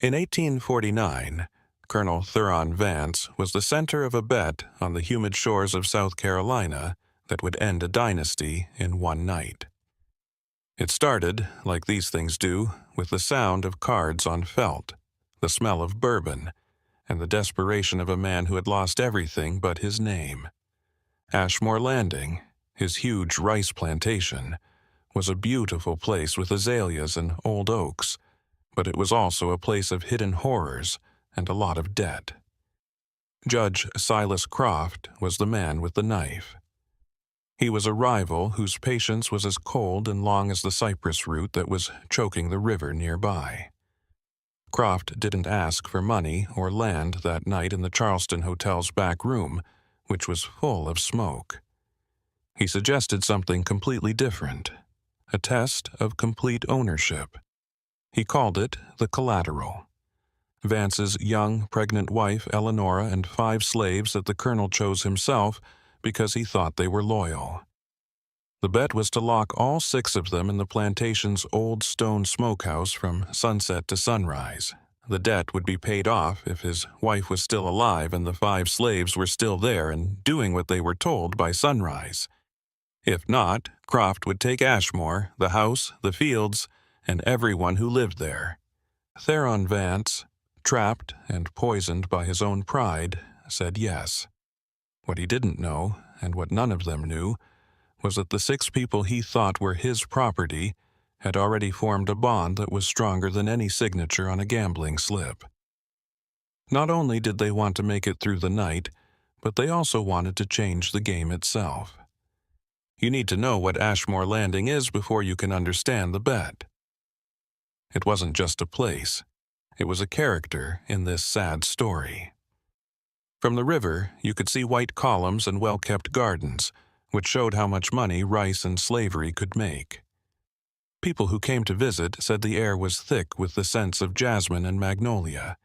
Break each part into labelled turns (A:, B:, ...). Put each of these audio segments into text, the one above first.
A: In 1849, Colonel Thuron Vance was the center of a bet on the humid shores of South Carolina that would end a dynasty in one night. It started, like these things do, with the sound of cards on felt, the smell of bourbon, and the desperation of a man who had lost everything but his name. Ashmore Landing, his huge rice plantation, was a beautiful place with azaleas and old oaks, but it was also a place of hidden horrors and a lot of debt. Judge Silas Croft was the man with the knife. He was a rival whose patience was as cold and long as the cypress root that was choking the river nearby. Croft didn't ask for money or land that night in the Charleston Hotel's back room, which was full of smoke. He suggested something completely different, a test of complete ownership. He called it the collateral. Vance's young, pregnant wife, Eleanora, and 5 slaves that the colonel chose himself because he thought they were loyal. The bet was to lock all 6 of them in the plantation's old stone smokehouse from sunset to sunrise. The debt would be paid off if his wife was still alive and the 5 slaves were still there and doing what they were told by sunrise. If not, Croft would take Ashmore, the house, the fields, and everyone who lived there. Theron Vance, trapped and poisoned by his own pride, said yes. What he didn't know, and what none of them knew, was that the 6 people he thought were his property had already formed a bond that was stronger than any signature on a gambling slip. Not only did they want to make it through the night, but they also wanted to change the game itself. You need to know what Ashmore Landing is before you can understand the bet. It wasn't just a place. It was a character in this sad story. From the river, you could see white columns and well-kept gardens, which showed how much money rice and slavery could make. People who came to visit said the air was thick with the scents of jasmine and magnolia,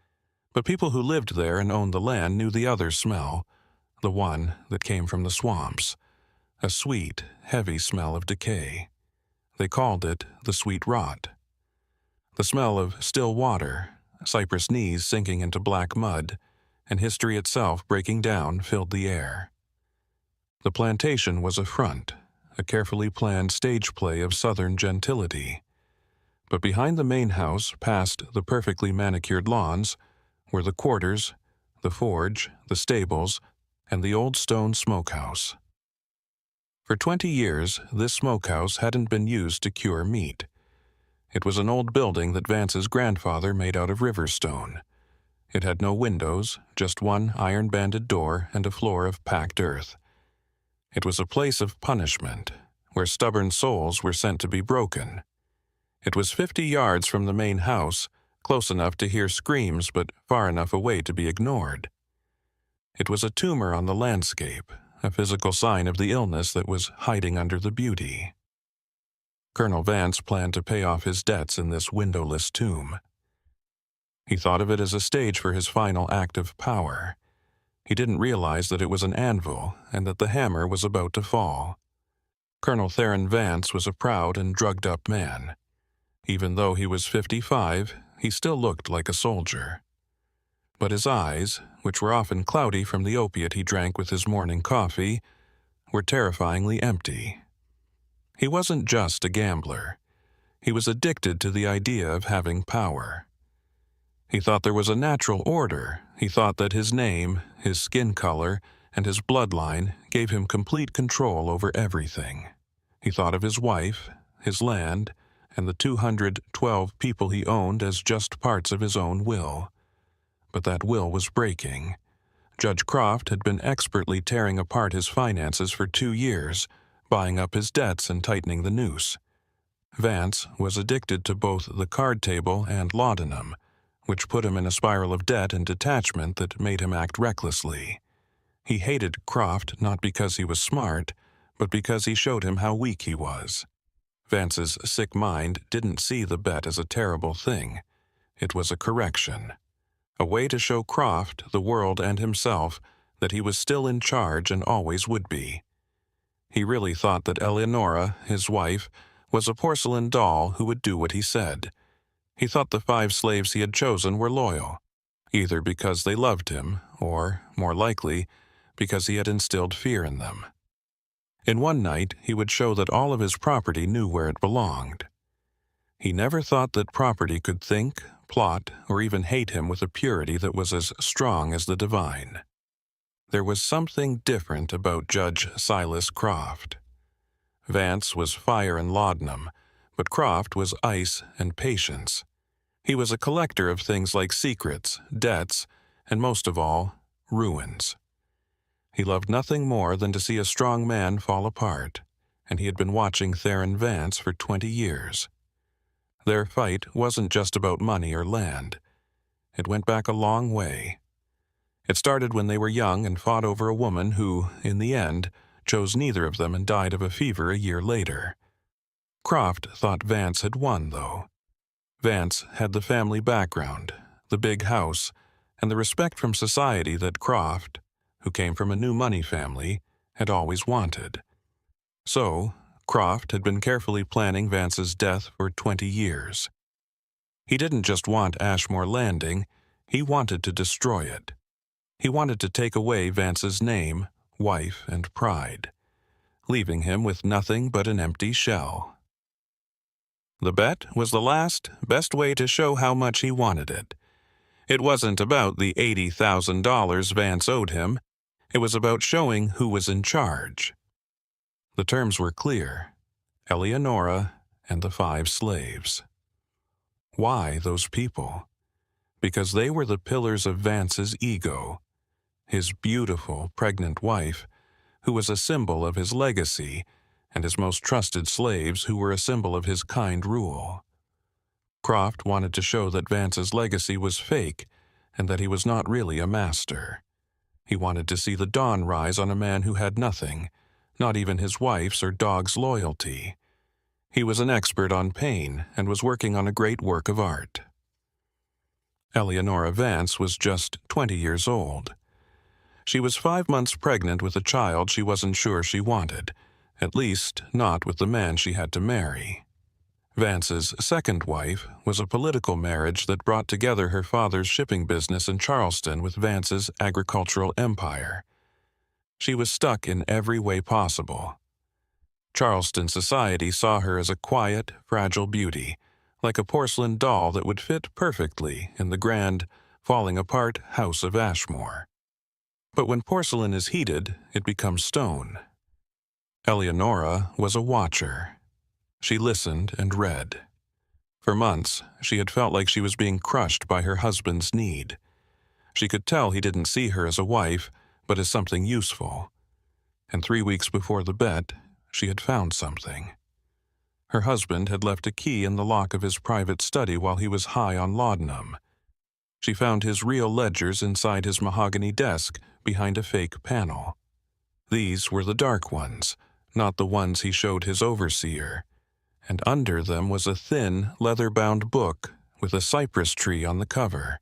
A: but people who lived there and owned the land knew the other smell, the one that came from the swamps, a sweet, heavy smell of decay. They called it the sweet rot. The smell of still water, cypress knees sinking into black mud, and history itself breaking down filled the air. The plantation was a front, a carefully planned stage play of southern gentility. But behind the main house, past the perfectly manicured lawns, were the quarters, the forge, the stables, and the old stone smokehouse. For 20 years, this smokehouse hadn't been used to cure meat. It was an old building that Vance's grandfather made out of river stone. It had no windows, just one iron-banded door and a floor of packed earth. It was a place of punishment, where stubborn souls were sent to be broken. It was 50 yards from the main house, close enough to hear screams but far enough away to be ignored. It was a tumor on the landscape, a physical sign of the illness that was hiding under the beauty. Colonel Vance planned to pay off his debts in this windowless tomb. He thought of it as a stage for his final act of power. He didn't realize that it was an anvil and that the hammer was about to fall. Colonel Theron Vance was a proud and drugged-up man. Even though he was 55, he still looked like a soldier. But his eyes, which were often cloudy from the opiate he drank with his morning coffee, were terrifyingly empty. He wasn't just a gambler. He was addicted to the idea of having power. He thought there was a natural order. He thought that his name, his skin color, and his bloodline gave him complete control over everything. He thought of his wife, his land, and the 212 people he owned as just parts of his own will. But that will was breaking. Judge Croft had been expertly tearing apart his finances for 2 years, buying up his debts and tightening the noose. Vance was addicted to both the card table and laudanum, which put him in a spiral of debt and detachment that made him act recklessly. He hated Croft not because he was smart, but because he showed him how weak he was. Vance's sick mind didn't see the bet as a terrible thing. It was a correction, a way to show Croft, the world, and himself that he was still in charge and always would be. He really thought that Eleanora, his wife, was a porcelain doll who would do what he said. He thought the 5 slaves he had chosen were loyal, either because they loved him or, more likely, because he had instilled fear in them. In one night, he would show that all of his property knew where it belonged. He never thought that property could think, plot, or even hate him with a purity that was as strong as the divine. There was something different about Judge Silas Croft. Vance was fire and laudanum, but Croft was ice and patience. He was a collector of things like secrets, debts, and most of all, ruins. He loved nothing more than to see a strong man fall apart, and he had been watching Theron Vance for 20 years. Their fight wasn't just about money or land. It went back a long way. It started when they were young and fought over a woman who, in the end, chose neither of them and died of a fever a year later. Croft thought Vance had won, though. Vance had the family background, the big house, and the respect from society that Croft, who came from a new money family, had always wanted. So, Croft had been carefully planning Vance's death for 20 years. He didn't just want Ashmore Landing, he wanted to destroy it. He wanted to take away Vance's name, wife, and pride, leaving him with nothing but an empty shell. The bet was the last, best way to show how much he wanted it. It wasn't about the $80,000 Vance owed him. It was about showing who was in charge. The terms were clear: Eleonora and the 5 slaves. Why those people? Because they were the pillars of Vance's ego, his beautiful, pregnant wife, who was a symbol of his legacy, and his most trusted slaves who were a symbol of his kind rule. Croft wanted to show that Vance's legacy was fake and that he was not really a master. He wanted to see the dawn rise on a man who had nothing, not even his wife's or dog's loyalty. He was an expert on pain and was working on a great work of art. Eleonora Vance was just 20 years old. She was 5 months pregnant with a child she wasn't sure she wanted, at least not with the man she had to marry. Vance's second wife was a political marriage that brought together her father's shipping business in Charleston with Vance's agricultural empire. She was stuck in every way possible. Charleston society saw her as a quiet, fragile beauty, like a porcelain doll that would fit perfectly in the grand, falling-apart house of Ashmore. But when porcelain is heated, it becomes stone. Eleonora was a watcher. She listened and read. For months, she had felt like she was being crushed by her husband's need. She could tell he didn't see her as a wife, but as something useful. And 3 weeks before the bet, she had found something. Her husband had left a key in the lock of his private study while he was high on laudanum. She found his real ledgers inside his mahogany desk behind a fake panel. These were the dark ones, not the ones he showed his overseer, and under them was a thin, leather-bound book with a cypress tree on the cover.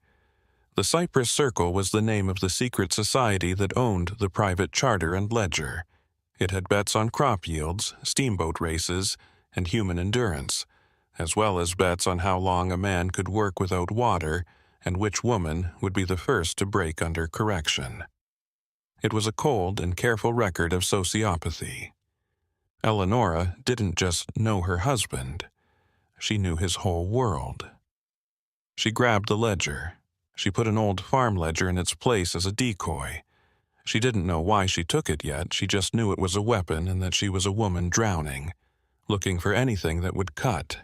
A: The Cypress Circle was the name of the secret society that owned the private charter and ledger. It had bets on crop yields, steamboat races, and human endurance, as well as bets on how long a man could work without water and which woman would be the first to break under correction. It was a cold and careful record of sociopathy. Eleonora didn't just know her husband. She knew his whole world. She grabbed the ledger. She put an old farm ledger in its place as a decoy. She didn't know why she took it yet, she just knew it was a weapon and that she was a woman drowning, looking for anything that would cut.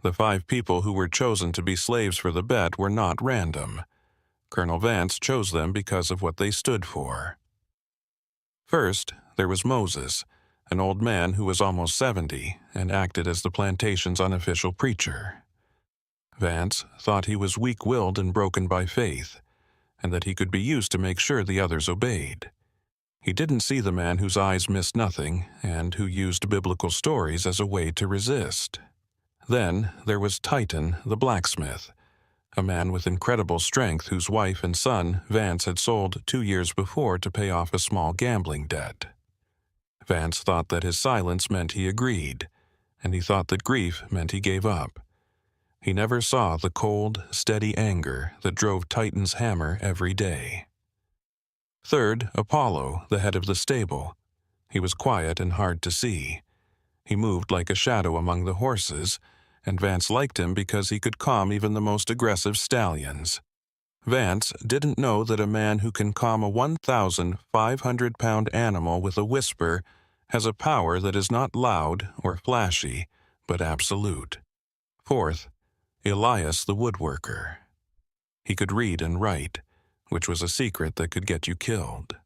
A: The 5 people who were chosen to be slaves for the bet were not random. Colonel Vance chose them because of what they stood for. First, there was Moses, an old man who was almost 70 and acted as the plantation's unofficial preacher. Vance thought he was weak-willed and broken by faith, and that he could be used to make sure the others obeyed. He didn't see the man whose eyes missed nothing and who used biblical stories as a way to resist. Then there was Titan, the blacksmith, a man with incredible strength whose wife and son Vance had sold 2 years before to pay off a small gambling debt. Vance thought that his silence meant he agreed, and he thought that grief meant he gave up. He never saw the cold, steady anger that drove Titan's hammer every day. Third, Apollo, the head of the stable. He was quiet and hard to see. He moved like a shadow among the horses, and Vance liked him because he could calm even the most aggressive stallions. Vance didn't know that a man who can calm a 1,500-pound animal with a whisper has a power that is not loud or flashy, but absolute. Fourth, Elias the woodworker. He could read and write, which was a secret that could get you killed.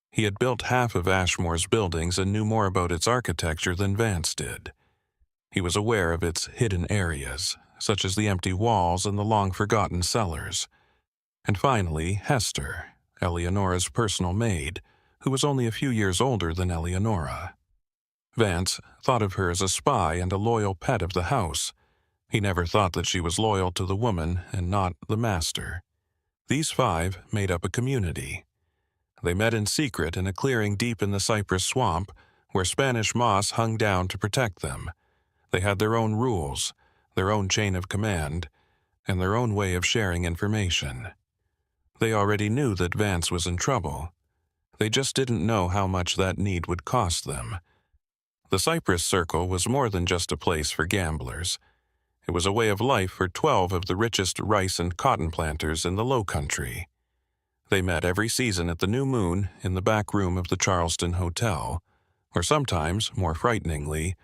A: He had built half of Ashmore's buildings and knew more about its architecture than Vance did. He was aware of its hidden areas, such as the empty walls and the long-forgotten cellars. And finally, Hester, Eleonora's personal maid, who was only a few years older than Eleonora. Vance thought of her as a spy and a loyal pet of the house. He never thought that she was loyal to the woman and not the master. These five made up a community. They met in secret in a clearing deep in the cypress swamp where Spanish moss hung down to protect them. They had their own rules, their own chain of command, and their own way of sharing information. They already knew that Vance was in trouble. They just didn't know how much that need would cost them. The Cypress Circle was more than just a place for gamblers. It was a way of life for 12 of the richest rice and cotton planters in the Low Country. They met every season at the new moon in the back room of the Charleston Hotel, or sometimes, more frighteningly,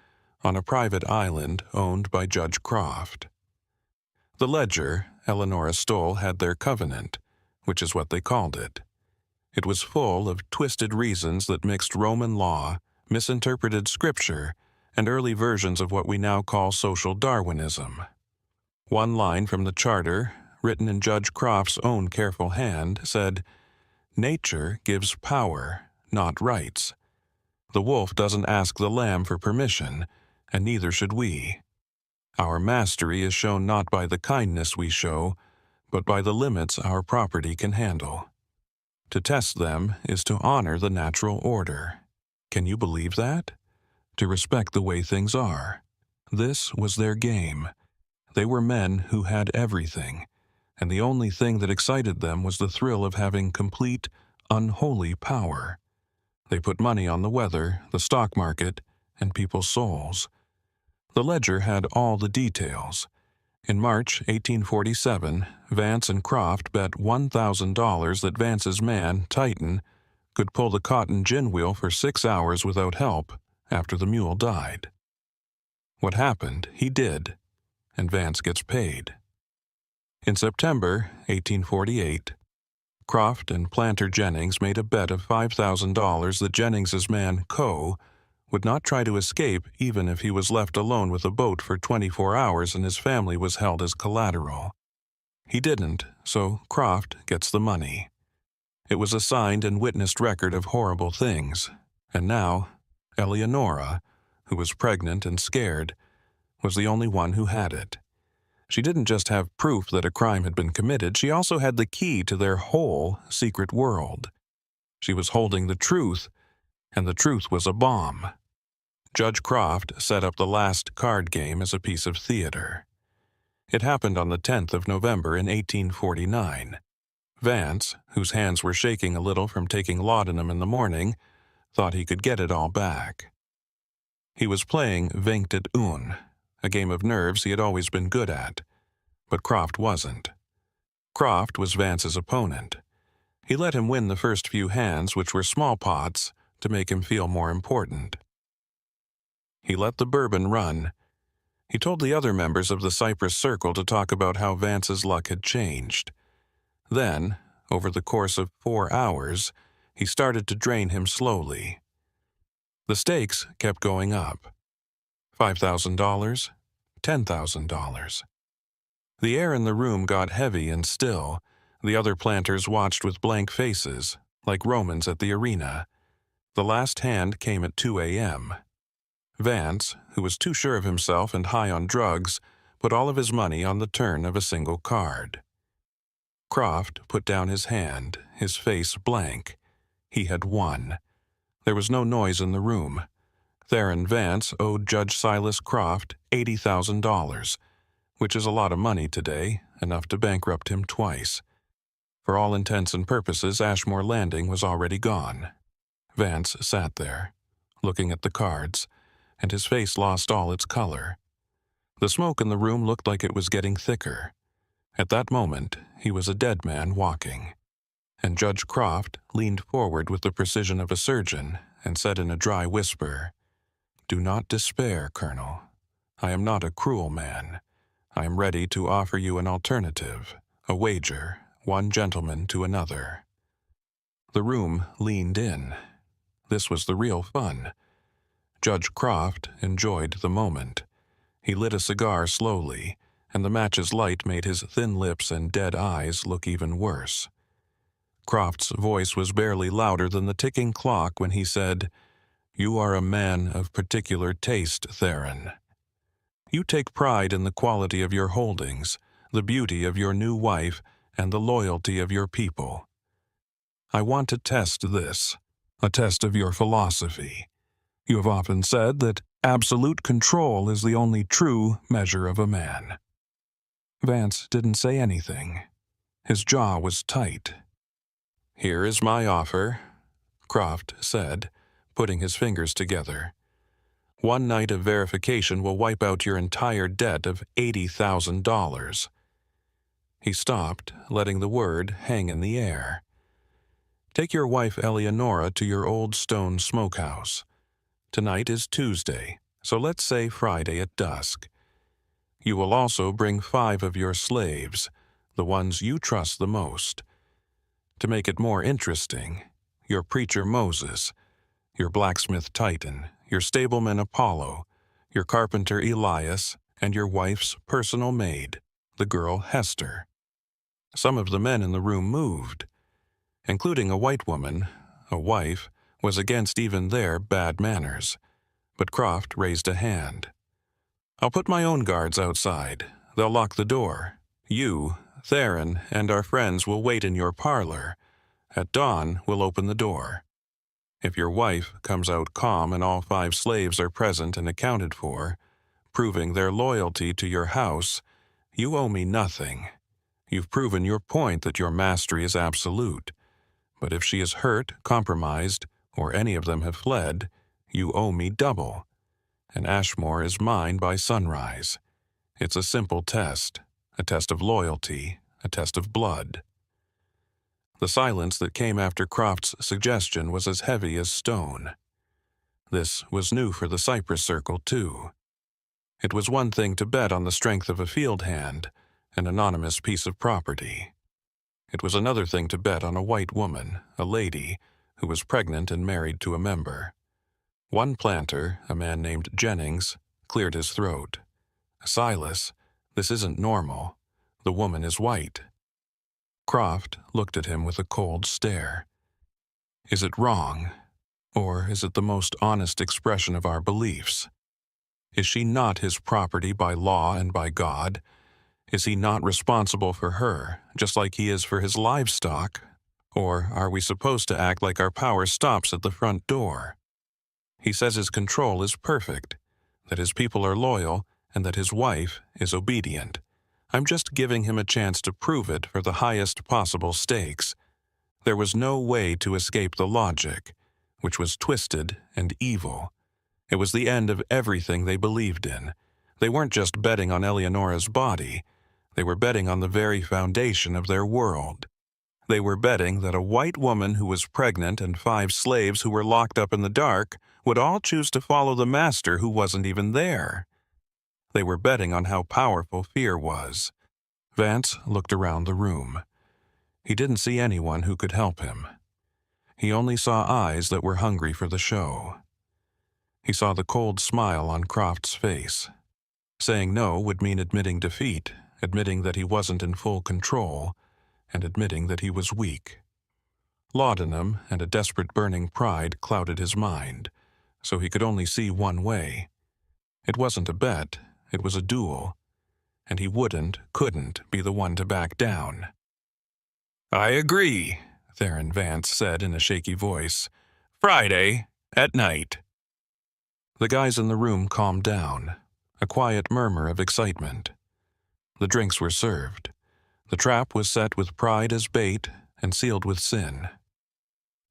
A: on a private island owned by Judge Croft. The ledger Eleonora stole had their covenant, which is what they called it. It was full of twisted reasons that mixed Roman law, misinterpreted scripture, and early versions of what we now call social Darwinism. One line from the charter, written in Judge Croft's own careful hand, said, "Nature gives power, not rights. The wolf doesn't ask the lamb for permission, and neither should we. Our mastery is shown not by the kindness we show, but by the limits our property can handle. To test them is to honor the natural order." Can you believe that? To respect the way things are. This was their game. They were men who had everything, and the only thing that excited them was the thrill of having complete, unholy power. They put money on the weather, the stock market, and people's souls. The ledger had all the details. In March 1847, Vance and Croft bet $1,000 that Vance's man, Titan, could pull the cotton gin wheel for 6 hours without help after the mule died. What happened, he did, and Vance gets paid. In September 1848, Croft and Planter Jennings made a bet of $5,000 that Jennings's man, Coe, would not try to escape even if he was left alone with a boat for 24 hours and his family was held as collateral. He didn't, so Croft gets the money. It was a signed and witnessed record of horrible things, and now Eleonora, who was pregnant and scared, was the only one who had it. She didn't just have proof that a crime had been committed, she also had the key to their whole secret world. She was holding the truth, and the truth was a bomb. Judge Croft set up the last card game as a piece of theater. It happened on the 10th of November in 1849. Vance, whose hands were shaking a little from taking laudanum in the morning, thought he could get it all back. He was playing Vingt et Un, a game of nerves he had always been good at, but Croft wasn't. Croft was Vance's opponent. He let him win the first few hands, which were small pots, to make him feel more important. He let the bourbon run. He told the other members of the Cypress Circle to talk about how Vance's luck had changed. Then, over the course of 4 hours, he started to drain him slowly. The stakes kept going up. $5,000, $10,000. The air in the room got heavy and still. The other planters watched with blank faces, like Romans at the arena. The last hand came at 2 a.m. Vance, who was too sure of himself and high on drugs, put all of his money on the turn of a single card. Croft put down his hand, his face blank. He had won. There was no noise in the room. Theron Vance owed Judge Silas Croft $80,000, which is a lot of money today, enough to bankrupt him twice. For all intents and purposes, Ashmore Landing was already gone. Vance sat there, looking at the cards, and his face lost all its color. The smoke in the room looked like it was getting thicker. At that moment, he was a dead man walking. And Judge Croft leaned forward with the precision of a surgeon and said in a dry whisper, "Do not despair, Colonel. I am not a cruel man. I am ready to offer you an alternative, a wager, one gentleman to another." The room leaned in. This was the real fun. Judge Croft enjoyed the moment. He lit a cigar slowly, and the match's light made his thin lips and dead eyes look even worse. Croft's voice was barely louder than the ticking clock when he said, "You are a man of particular taste, Theron. You take pride in the quality of your holdings, the beauty of your new wife, and the loyalty of your people. I want to test this, a test of your philosophy. You have often said that absolute control is the only true measure of a man." Vance didn't say anything. His jaw was tight. "Here is my offer," Croft said, putting his fingers together. "One night of verification will wipe out your entire debt of $80,000. He stopped, letting the word hang in the air. "Take your wife Eleonora to your old stone smokehouse. Tonight is Tuesday, so let's say Friday at dusk. You will also bring 5 of your slaves, the ones you trust the most. To make it more interesting, your preacher Moses, your blacksmith Titan, your stableman Apollo, your carpenter Elias, and your wife's personal maid, the girl Hester." Some of the men in the room moved, including a white woman. A wife was against even their bad manners, but Croft raised a hand. "I'll put my own guards outside. They'll lock the door. You, Theron, and our friends will wait in your parlor. At dawn, we'll open the door. If your wife comes out calm and all 5 slaves are present and accounted for, proving their loyalty to your house, you owe me nothing. You've proven your point that your mastery is absolute. But if she is hurt, compromised, or any of them have fled, you owe me double. And Ashmore is mine by sunrise. It's a simple test, a test of loyalty, a test of blood." The silence that came after Croft's suggestion was as heavy as stone. This was new for the Cypress Circle, too. It was one thing to bet on the strength of a field hand, an anonymous piece of property. It was another thing to bet on a white woman, a lady, who was pregnant and married to a member. One planter, a man named Jennings, cleared his throat. "Silas, this isn't normal. The woman is white." Croft looked at him with a cold stare. "Is it wrong? Or is it the most honest expression of our beliefs? Is she not his property by law and by God? Is he not responsible for her, just like he is for his livestock? Or are we supposed to act like our power stops at the front door? He says his control is perfect, that his people are loyal, and that his wife is obedient. I'm just giving him a chance to prove it for the highest possible stakes. There was no way to escape the logic, which was twisted and evil. It was the end of everything they believed in. They weren't just betting on Eleonora's body. They were betting on the very foundation of their world. They were betting that a white woman who was pregnant and 5 slaves who were locked up in the dark would all choose to follow the master who wasn't even there. They were betting on how powerful fear was. Vance looked around the room. He didn't see anyone who could help him. He only saw eyes that were hungry for the show. He saw the cold smile on Croft's face. Saying no would mean admitting defeat, admitting that he wasn't in full control, and admitting that he was weak. Laudanum and a desperate burning pride clouded his mind, so he could only see one way. It wasn't a bet, it was a duel, and he couldn't be the one to back down. "I agree," Theron Vance said in a shaky voice. "Friday, at night." The guys in the room calmed down, a quiet murmur of excitement. The drinks were served. The trap was set with pride as bait and sealed with sin.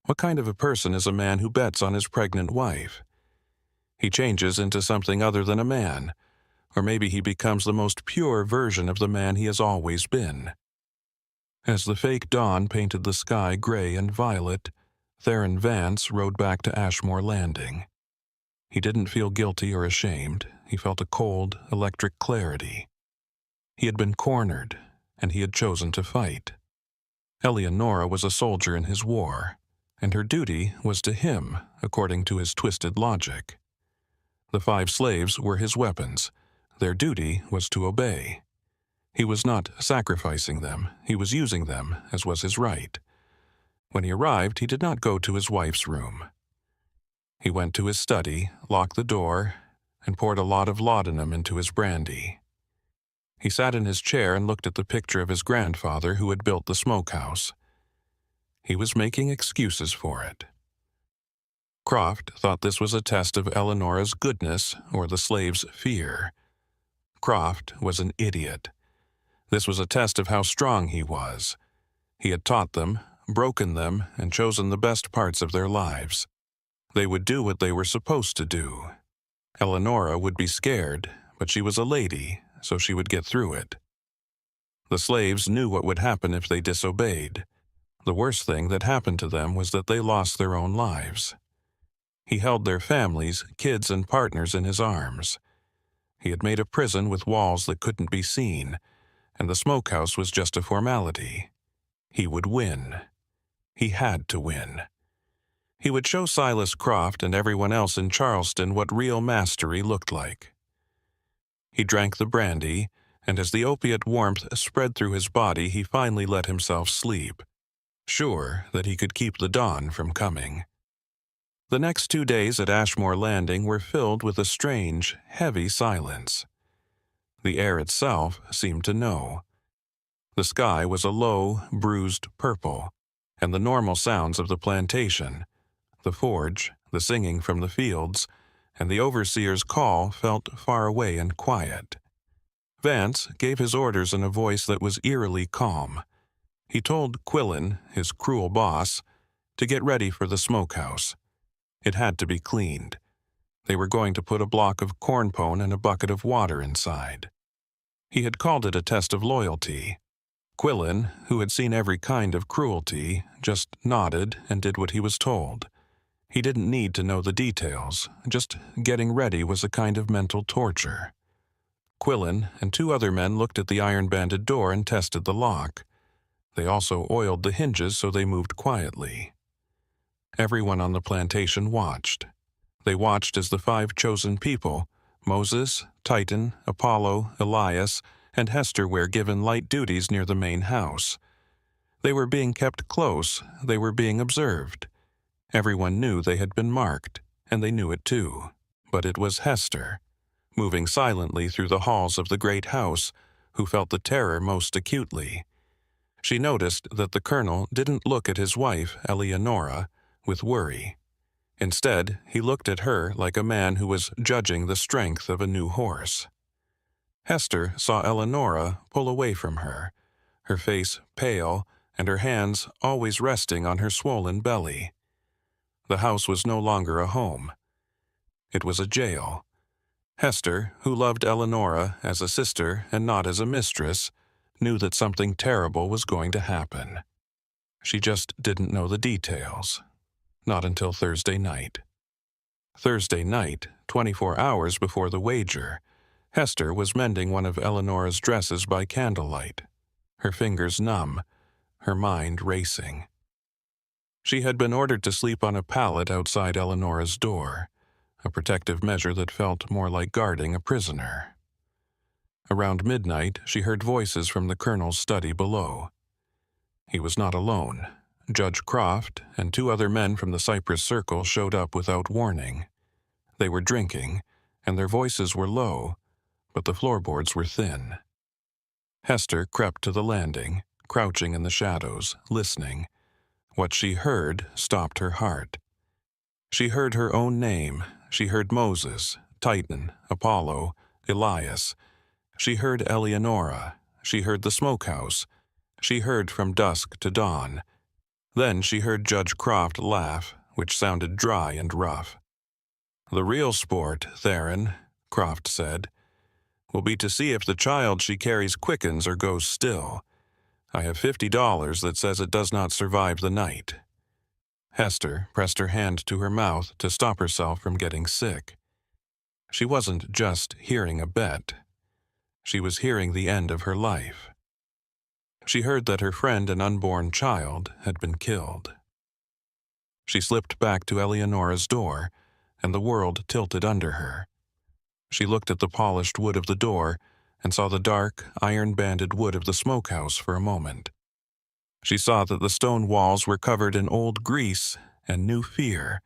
A: What kind of a person is a man who bets on his pregnant wife? He changes into something other than a man, or maybe he becomes the most pure version of the man he has always been. As the fake dawn painted the sky gray and violet, Theron Vance rode back to Ashmore Landing. He didn't feel guilty or ashamed. He felt a cold, electric clarity. He had been cornered, and he had chosen to fight. Eleonora was a soldier in his war, and her duty was to him, according to his twisted logic. The 5 slaves were his weapons. Their duty was to obey. He was not sacrificing them. He was using them, as was his right. When he arrived, he did not go to his wife's room. He went to his study, locked the door, and poured a lot of laudanum into his brandy. He sat in his chair and looked at the picture of his grandfather who had built the smokehouse. He was making excuses for it. Croft thought this was a test of Eleonora's goodness or the slave's fear. Croft was an idiot. This was a test of how strong he was. He had taught them, broken them, and chosen the best parts of their lives. They would do what they were supposed to do. Eleonora would be scared, but she was a lady, so she would get through it. The slaves knew what would happen if they disobeyed. The worst thing that happened to them was that they lost their own lives. He held their families, kids, and partners in his arms. He had made a prison with walls that couldn't be seen, and the smokehouse was just a formality. He would win. He had to win. He would show Silas Croft and everyone else in Charleston what real mastery looked like. He drank the brandy, and as the opiate warmth spread through his body, he finally let himself sleep, sure that he could keep the dawn from coming. The next 2 days at Ashmore Landing were filled with a strange, heavy silence. The air itself seemed to know. The sky was a low, bruised purple, and the normal sounds of the plantation, the forge, the singing from the fields, and the overseer's call felt far away and quiet. Vance gave his orders in a voice that was eerily calm. He told Quillen, his cruel boss, to get ready for the smokehouse. It had to be cleaned. They were going to put a block of corn pone and a bucket of water inside. He had called it a test of loyalty. Quillen, who had seen every kind of cruelty, just nodded and did what he was told. He didn't need to know the details. Just getting ready was a kind of mental torture. Quillen and 2 other men looked at the iron-banded door and tested the lock. They also oiled the hinges so they moved quietly. Everyone on the plantation watched. They watched as the 5 chosen people, Moses, Titan, Apollo, Elias, and Hester, were given light duties near the main house. They were being kept close. They were being observed. Everyone knew they had been marked, and they knew it too. But it was Hester, moving silently through the halls of the great house, who felt the terror most acutely. She noticed that the colonel didn't look at his wife, Eleonora, with worry. Instead, he looked at her like a man who was judging the strength of a new horse. Hester saw Eleonora pull away from her face pale and her hands always resting on her swollen belly. The house was no longer a home. It was a jail. Hester, who loved Eleonora as a sister and not as a mistress, knew that something terrible was going to happen. She just didn't know the details. Not until Thursday night. Thursday night, 24 hours before the wager, Hester was mending one of Eleonora's dresses by candlelight, her fingers numb, her mind racing. She had been ordered to sleep on a pallet outside Eleonora's door, a protective measure that felt more like guarding a prisoner. Around midnight, she heard voices from the colonel's study below. He was not alone. Judge Croft and 2 other men from the Cypress Circle showed up without warning. They were drinking, and their voices were low, but the floorboards were thin. Hester crept to the landing, crouching in the shadows, listening. What she heard stopped her heart. She heard her own name. She heard Moses, Titan, Apollo, Elias. She heard Eleonora, she heard the smokehouse. She heard from dusk to dawn. Then she heard Judge Croft laugh, which sounded dry and rough. "The real sport, Theron," Croft said, "will be to see if the child she carries quickens or goes still. I have $50 that says it does not survive the night." Hester pressed her hand to her mouth to stop herself from getting sick. She wasn't just hearing a bet. She was hearing the end of her life. She heard that her friend and unborn child had been killed. She slipped back to Eleonora's door, and the world tilted under her. She looked at the polished wood of the door and saw the dark, iron-banded wood of the smokehouse for a moment. She saw that the stone walls were covered in old grease and new fear.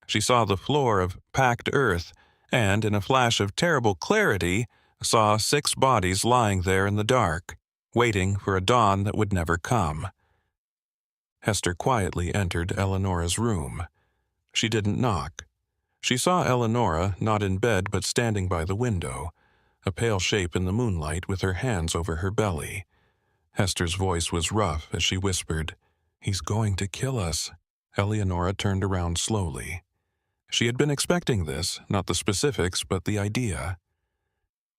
A: She saw the floor of packed earth and, in a flash of terrible clarity, saw 6 bodies lying there in the dark, waiting for a dawn that would never come. Hester quietly entered Eleonora's room. She didn't knock. She saw Eleonora not in bed but standing by the window, a pale shape in the moonlight with her hands over her belly. Hester's voice was rough as she whispered, "He's going to kill us." Eleonora turned around slowly. She had been expecting this, not the specifics, but the idea.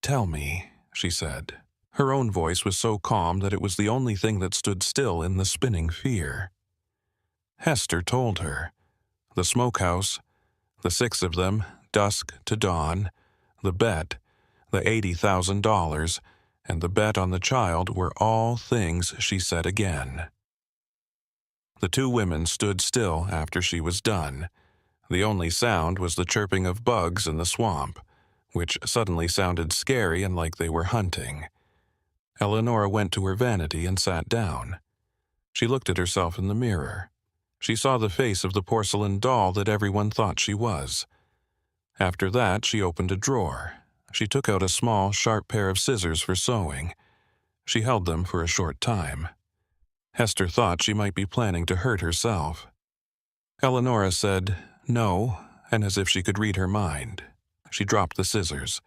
A: "Tell me," she said. Her own voice was so calm that it was the only thing that stood still in the spinning fear. Hester told her. The smokehouse, the 6 of them, dusk to dawn, the bet, the $80,000, and the bet on the child were all things she said again. The 2 women stood still after she was done. The only sound was the chirping of bugs in the swamp, which suddenly sounded scary and like they were hunting. Eleonora went to her vanity and sat down. She looked at herself in the mirror. She saw the face of the porcelain doll that everyone thought she was. After that, she opened a drawer. She took out a small, sharp pair of scissors for sewing. She held them for a short time. Hester thought she might be planning to hurt herself. Eleonora said, "No," and as if she could read her mind. She dropped the scissors.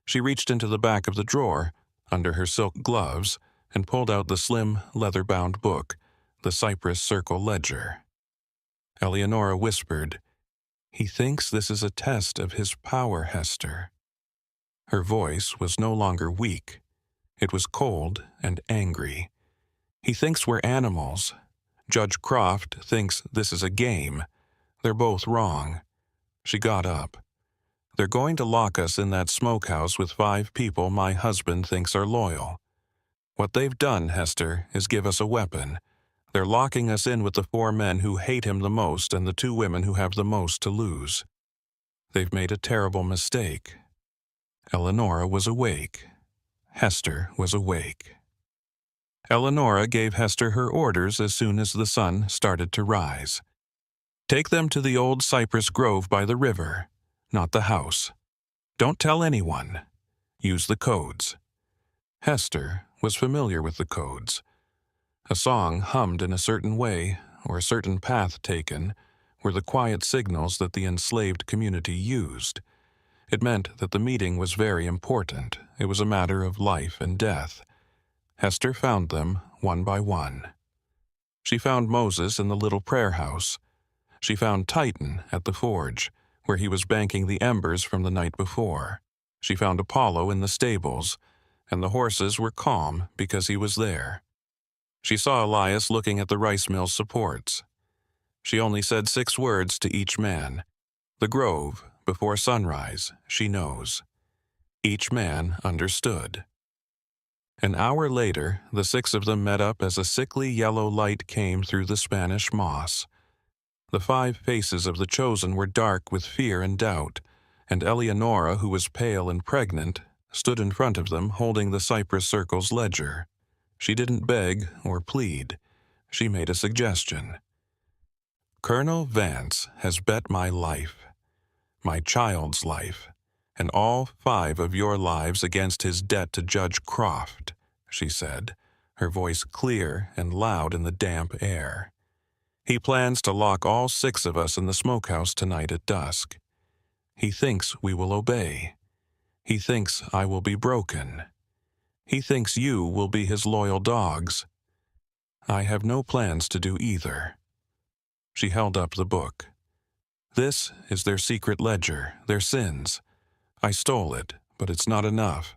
A: She reached into the back of the drawer, under her silk gloves, and pulled out the slim, leather-bound book, the Cypress Circle Ledger. Eleonora whispered, "He thinks this is a test of his power, Hester." Her voice was no longer weak. It was cold and angry. "He thinks we're animals. Judge Croft thinks this is a game. They're both wrong." She got up. "They're going to lock us in that smokehouse with 5 people my husband thinks are loyal. What they've done, Hester, is give us a weapon. They're locking us in with the 4 men who hate him the most and the 2 women who have the most to lose. They've made a terrible mistake." Eleonora was awake. Hester was awake. Eleonora gave Hester her orders as soon as the sun started to rise. "Take them to the old cypress grove by the river, not the house. Don't tell anyone. Use the codes." Hester was familiar with the codes. A song hummed in a certain way, or a certain path taken, were the quiet signals that the enslaved community used. It meant that the meeting was very important. It was a matter of life and death. Hester found them one by one. She found Moses in the little prayer house. She found Titan at the forge, where he was banking the embers from the night before. She found Apollo in the stables, and the horses were calm because he was there. She saw Elias looking at the rice mill's supports. She only said 6 words to each man. "The grove, before sunrise, she knows." Each man understood. An hour later, the 6 of them met up as a sickly yellow light came through the Spanish moss. The 5 faces of the chosen were dark with fear and doubt, and Eleonora, who was pale and pregnant, stood in front of them holding the Cypress Circle's ledger. She didn't beg or plead. She made a suggestion. "Colonel Vance has bet my life, my child's life, and all 5 of your lives against his debt to Judge Croft," she said, her voice clear and loud in the damp air. "He plans to lock all 6 of us in the smokehouse tonight at dusk. He thinks we will obey. He thinks I will be broken. He thinks you will be his loyal dogs. I have no plans to do either." She held up the book. "This is their secret ledger, their sins. I stole it, but it's not enough.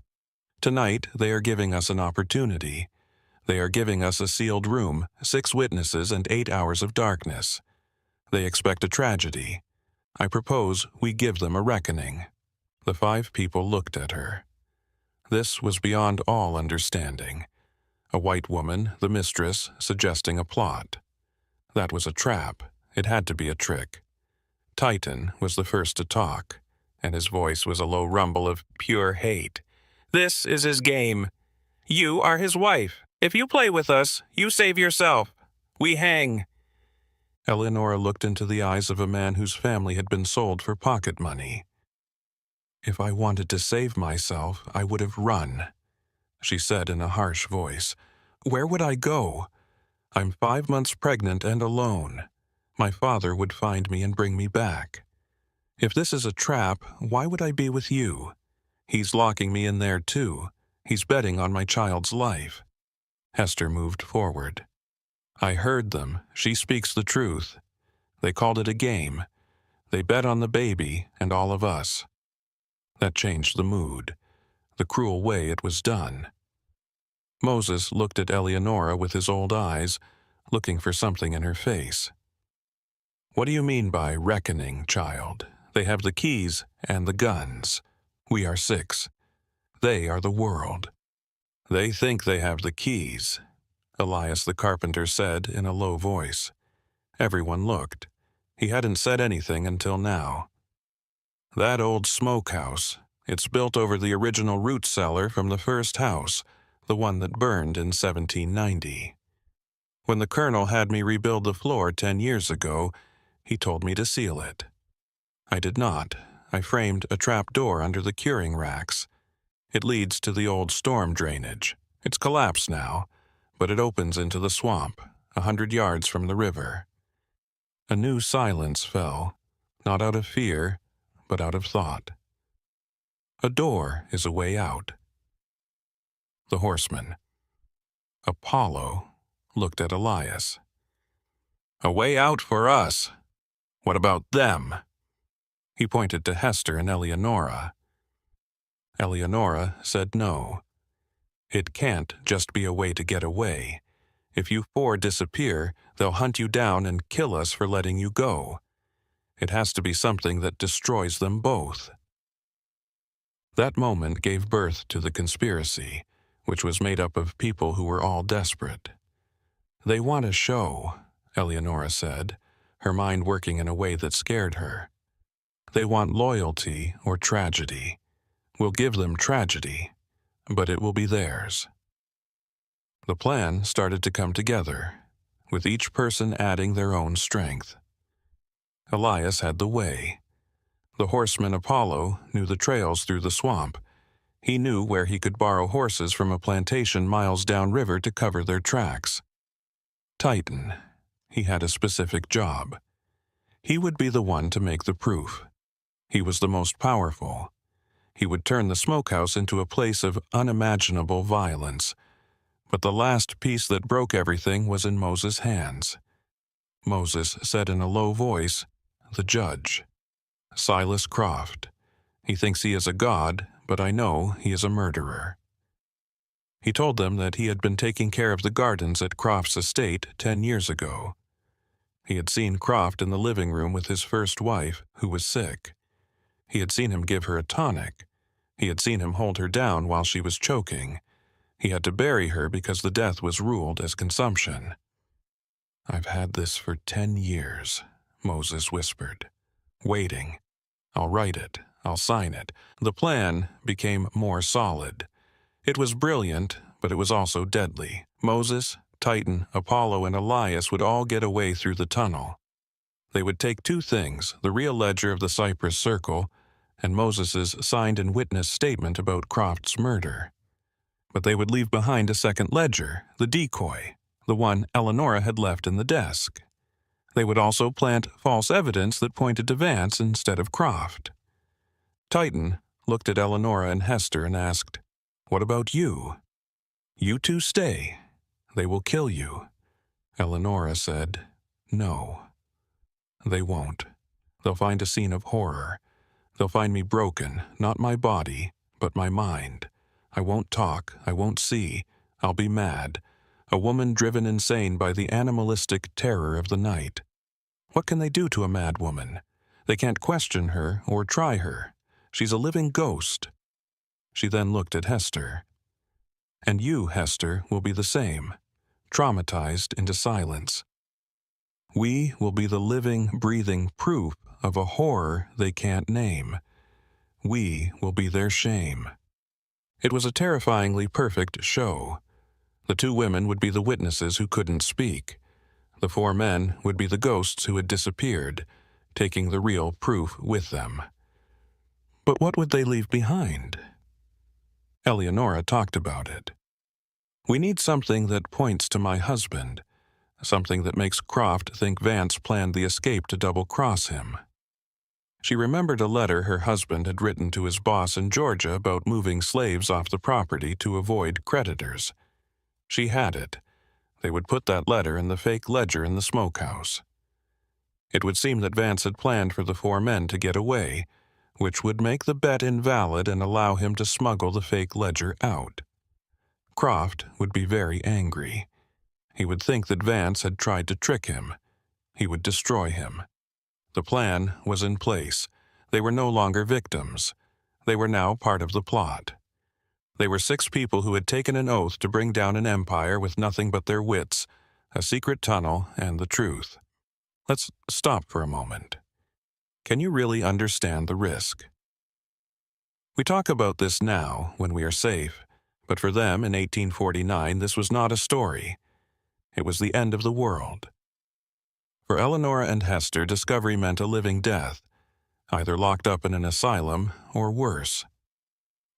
A: Tonight, they are giving us an opportunity. They are giving us a sealed room, 6 witnesses, and 8 hours of darkness. They expect a tragedy. I propose we give them a reckoning." The 5 people looked at her. This was beyond all understanding. A white woman, the mistress, suggesting a plot. That was a trap. It had to be a trick. Titan was the first to talk, and his voice was a low rumble of pure hate. "This is his game. You are his wife. If you play with us, you save yourself. We hang." Eleonora looked into the eyes of a man whose family had been sold for pocket money. "If I wanted to save myself, I would have run," she said in a harsh voice. "Where would I go? I'm 5 months pregnant and alone. My father would find me and bring me back. If this is a trap, why would I be with you? He's locking me in there too. He's betting on my child's life." Hester moved forward. "I heard them. She speaks the truth. They called it a game. They bet on the baby and all of us." That changed the mood, the cruel way it was done. Moses looked at Eleonora with his old eyes, looking for something in her face. "What do you mean by reckoning, child? They have the keys and the guns. We are 6. They are the world." "They think they have the keys," Elias the carpenter said in a low voice. Everyone looked. He hadn't said anything until now. "That old smokehouse, it's built over the original root cellar from the first house, the one that burned in 1790. When the colonel had me rebuild the floor 10 years ago, he told me to seal it. I did not. I framed a trap door under the curing racks. It leads to the old storm drainage. It's collapsed now, but it opens into the swamp, 100 yards from the river." A new silence fell, not out of fear, but out of thought. "A door is a way out." The horseman, Apollo, looked at Elias. "A way out for us. What about them?" He pointed to Hester and Eleonora. Eleonora said no. "It can't just be a way to get away. If you 4 disappear, they'll hunt you down and kill us for letting you go. It has to be something that destroys them both." That moment gave birth to the conspiracy, which was made up of people who were all desperate. "They want a show," Eleonora said, her mind working in a way that scared her. "They want loyalty or tragedy. We'll give them tragedy, but it will be theirs." The plan started to come together, with each person adding their own strength. Elias had the way. The horseman Apollo knew the trails through the swamp. He knew where he could borrow horses from a plantation miles downriver to cover their tracks. Titan, he had a specific job. He would be the one to make the proof. He was the most powerful. He would turn the smokehouse into a place of unimaginable violence. But the last piece that broke everything was in Moses' hands. Moses said in a low voice, "The judge. Silas Croft. He thinks he is a god, but I know he is a murderer." He told them that he had been taking care of the gardens at Croft's estate 10 years ago. He had seen Croft in the living room with his first wife, who was sick. He had seen him give her a tonic. He had seen him hold her down while she was choking. He had to bury her because the death was ruled as consumption. "I've had this for 10 years, Moses whispered. "Waiting. I'll write it. I'll sign it." The plan became more solid. It was brilliant, but it was also deadly. Moses, Titan, Apollo, and Elias would all get away through the tunnel. They would take 2 things, the real ledger of the Cypress Circle and Moses's signed and witnessed statement about Croft's murder. But they would leave behind a second ledger, the decoy, the one Eleonora had left in the desk. They would also plant false evidence that pointed to Vance instead of Croft. Titan looked at Eleonora and Hester and asked, "What about you?" "You two stay. They will kill you." Eleonora said, "No. They won't. They'll find a scene of horror. They'll find me broken, not my body, but my mind. I won't talk, I won't see. I'll be mad, a woman driven insane by the animalistic terror of the night. What can they do to a mad woman? They can't question her or try her. She's a living ghost." She then looked at Hester. "And you, Hester, will be the same, traumatized into silence. We will be the living, breathing proof of a horror they can't name. We will be their shame." It was a terrifyingly perfect show. The two women would be the witnesses who couldn't speak. The four men would be the ghosts who had disappeared, taking the real proof with them. But what would they leave behind? Eleonora talked about it. "We need something that points to my husband, something that makes Croft think Vance planned the escape to double-cross him." She remembered a letter her husband had written to his boss in Georgia about moving slaves off the property to avoid creditors. She had it. They would put that letter in the fake ledger in the smokehouse. It would seem that Vance had planned for the four men to get away, which would make the bet invalid and allow him to smuggle the fake ledger out. Croft would be very angry. He would think that Vance had tried to trick him. He would destroy him. The plan was in place. They were no longer victims. They were now part of the plot. They were 6 people who had taken an oath to bring down an empire with nothing but their wits, a secret tunnel, and the truth. Let's stop for a moment. Can you really understand the risk? We talk about this now, when we are safe, but for them in 1849 this was not a story. It was the end of the world. For Eleonora and Hester, discovery meant a living death, either locked up in an asylum or worse.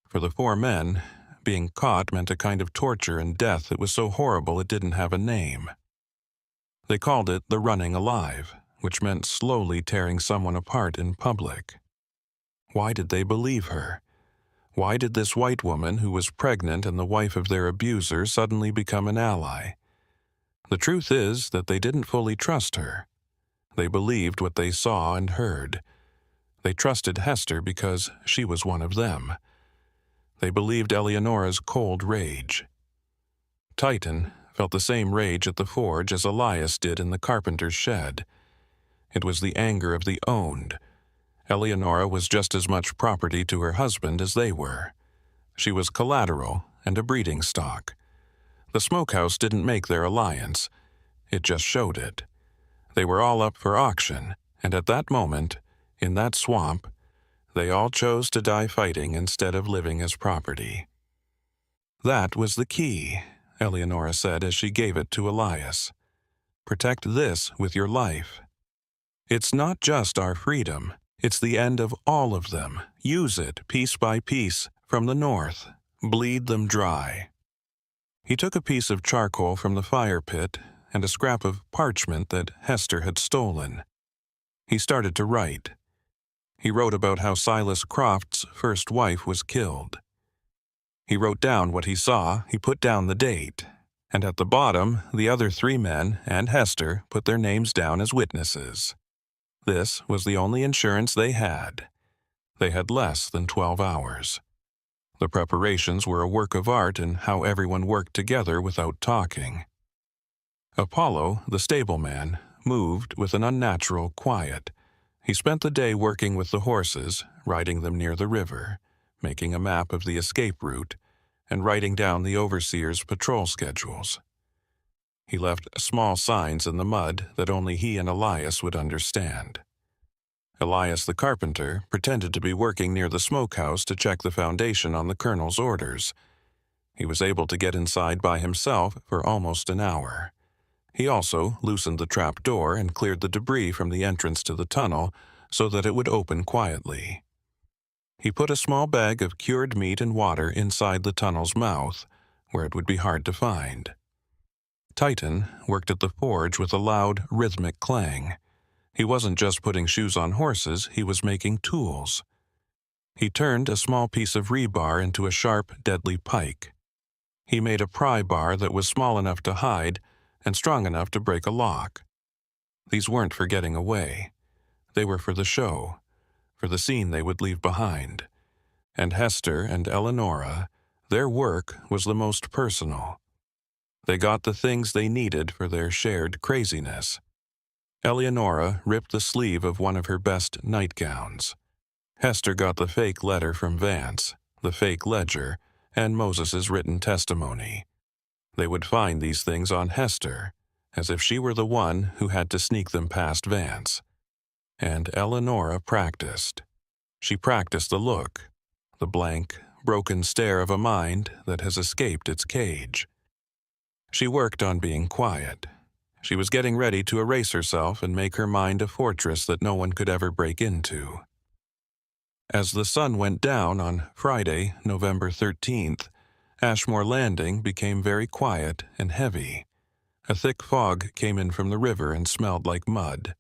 A: For the four men, being caught meant a kind of torture and death that was so horrible it didn't have a name. They called it the running alive, which meant slowly tearing someone apart in public. Why did they believe her? Why did this white woman, who was pregnant and the wife of their abuser, suddenly become an ally? The truth is that they didn't fully trust her. They believed what they saw and heard. They trusted Hester because she was one of them. They believed Eleonora's cold rage. Titan felt the same rage at the forge as Elias did in the carpenter's shed. It was the anger of the owned. Eleonora was just as much property to her husband as they were. She was collateral and a breeding stock. The smokehouse didn't make their alliance. It just showed it. They were all up for auction, and at that moment, in that swamp, they all chose to die fighting instead of living as property. "That was the key," Eleonora said as she gave it to Elias. "Protect this with your life. It's not just our freedom, it's the end of all of them. Use it, piece by piece, from the north. Bleed them dry." He took a piece of charcoal from the fire pit and a scrap of parchment that Hester had stolen. He started to write. He wrote about how Silas Croft's first wife was killed. He wrote down what he saw, he put down the date, and at the bottom, the other 3 men and Hester put their names down as witnesses. This was the only insurance they had. They had less than 12 hours. The preparations were a work of art in how everyone worked together without talking. Apollo, the stableman, moved with an unnatural quiet. He spent the day working with the horses, riding them near the river, making a map of the escape route, and writing down the overseer's patrol schedules. He left small signs in the mud that only he and Elias would understand. Elias the carpenter pretended to be working near the smokehouse to check the foundation on the colonel's orders. He was able to get inside by himself for almost an hour. He also loosened the trap door and cleared the debris from the entrance to the tunnel so that it would open quietly. He put a small bag of cured meat and water inside the tunnel's mouth, where it would be hard to find. Titan worked at the forge with a loud, rhythmic clang. He wasn't just putting shoes on horses, he was making tools. He turned a small piece of rebar into a sharp, deadly pike. He made a pry bar that was small enough to hide and strong enough to break a lock. These weren't for getting away. They were for the show, for the scene they would leave behind. And Hester and Eleonora, their work was the most personal. They got the things they needed for their shared craziness. Eleonora ripped the sleeve of one of her best nightgowns. Hester got the fake letter from Vance, the fake ledger, and Moses's written testimony. They would find these things on Hester, as if she were the one who had to sneak them past Vance. And Eleonora practiced. She practiced the look, the blank, broken stare of a mind that has escaped its cage. She worked on being quiet. She was getting ready to erase herself and make her mind a fortress that no one could ever break into. As the sun went down on Friday, November 13th, Ashmore Landing became very quiet and heavy. A thick fog came in from the river and smelled like mud.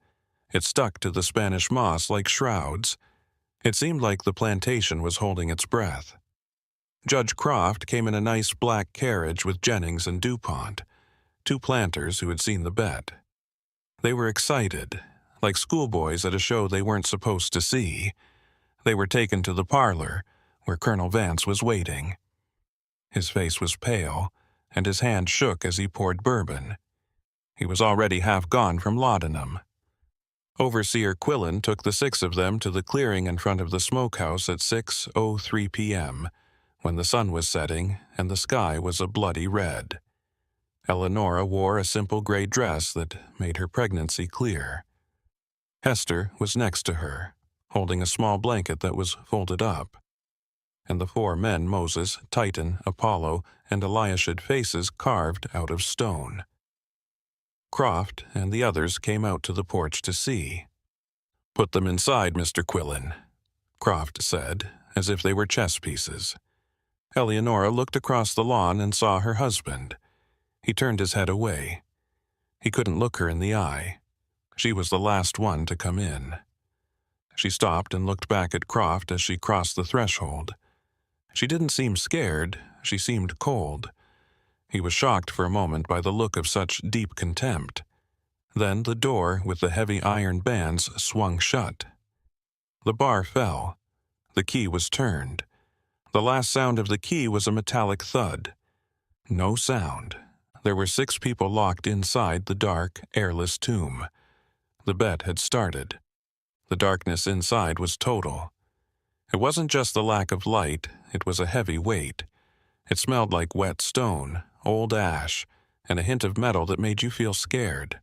A: It stuck to the Spanish moss like shrouds. It seemed like the plantation was holding its breath. Judge Croft came in a nice black carriage with Jennings and DuPont, two planters who had seen the bet. They were excited, like schoolboys at a show they weren't supposed to see. They were taken to the parlor, where Colonel Vance was waiting. His face was pale, and his hand shook as he poured bourbon. He was already half gone from laudanum. Overseer Quillen took the six of them to the clearing in front of the smokehouse at 6:03 p.m., when the sun was setting and the sky was a bloody red. Eleonora wore a simple gray dress that made her pregnancy clear. Hester was next to her, holding a small blanket that was folded up. And the four men Moses, Titan, Apollo, and Eliashib faces carved out of stone. Croft and the others came out to the porch to see. "Put them inside, Mr. Quillen," Croft said, as if they were chess pieces. Eleonora looked across the lawn and saw her husband. He turned his head away. He couldn't look her in the eye. She was the last one to come in. She stopped and looked back at Croft as she crossed the threshold. She didn't seem scared, she seemed cold. He was shocked for a moment by the look of such deep contempt. Then the door with the heavy iron bands swung shut. The bar fell. The key was turned. The last sound of the key was a metallic thud. No sound. There were 6 people locked inside the dark, airless tomb. The bet had started. The darkness inside was total. It wasn't just the lack of light, it was a heavy weight. It smelled like wet stone, old ash, and a hint of metal that made you feel scared.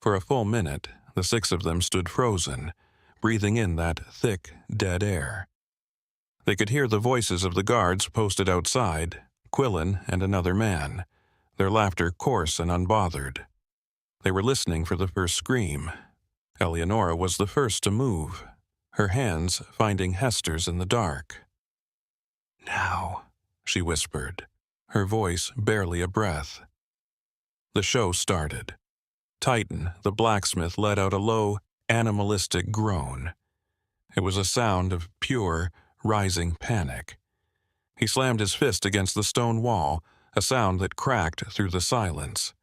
A: For a full minute, the 6 of them stood frozen, breathing in that thick, dead air. They could hear the voices of the guards posted outside, Quillen and another man, their laughter coarse and unbothered. They were listening for the first scream. Eleonora was the first to move, her hands finding Hester's in the dark. "Now," she whispered, her voice barely a breath. The show started. Titan, the blacksmith, let out a low, animalistic groan. It was a sound of pure, rising panic. He slammed his fist against the stone wall, a sound that cracked through the silence.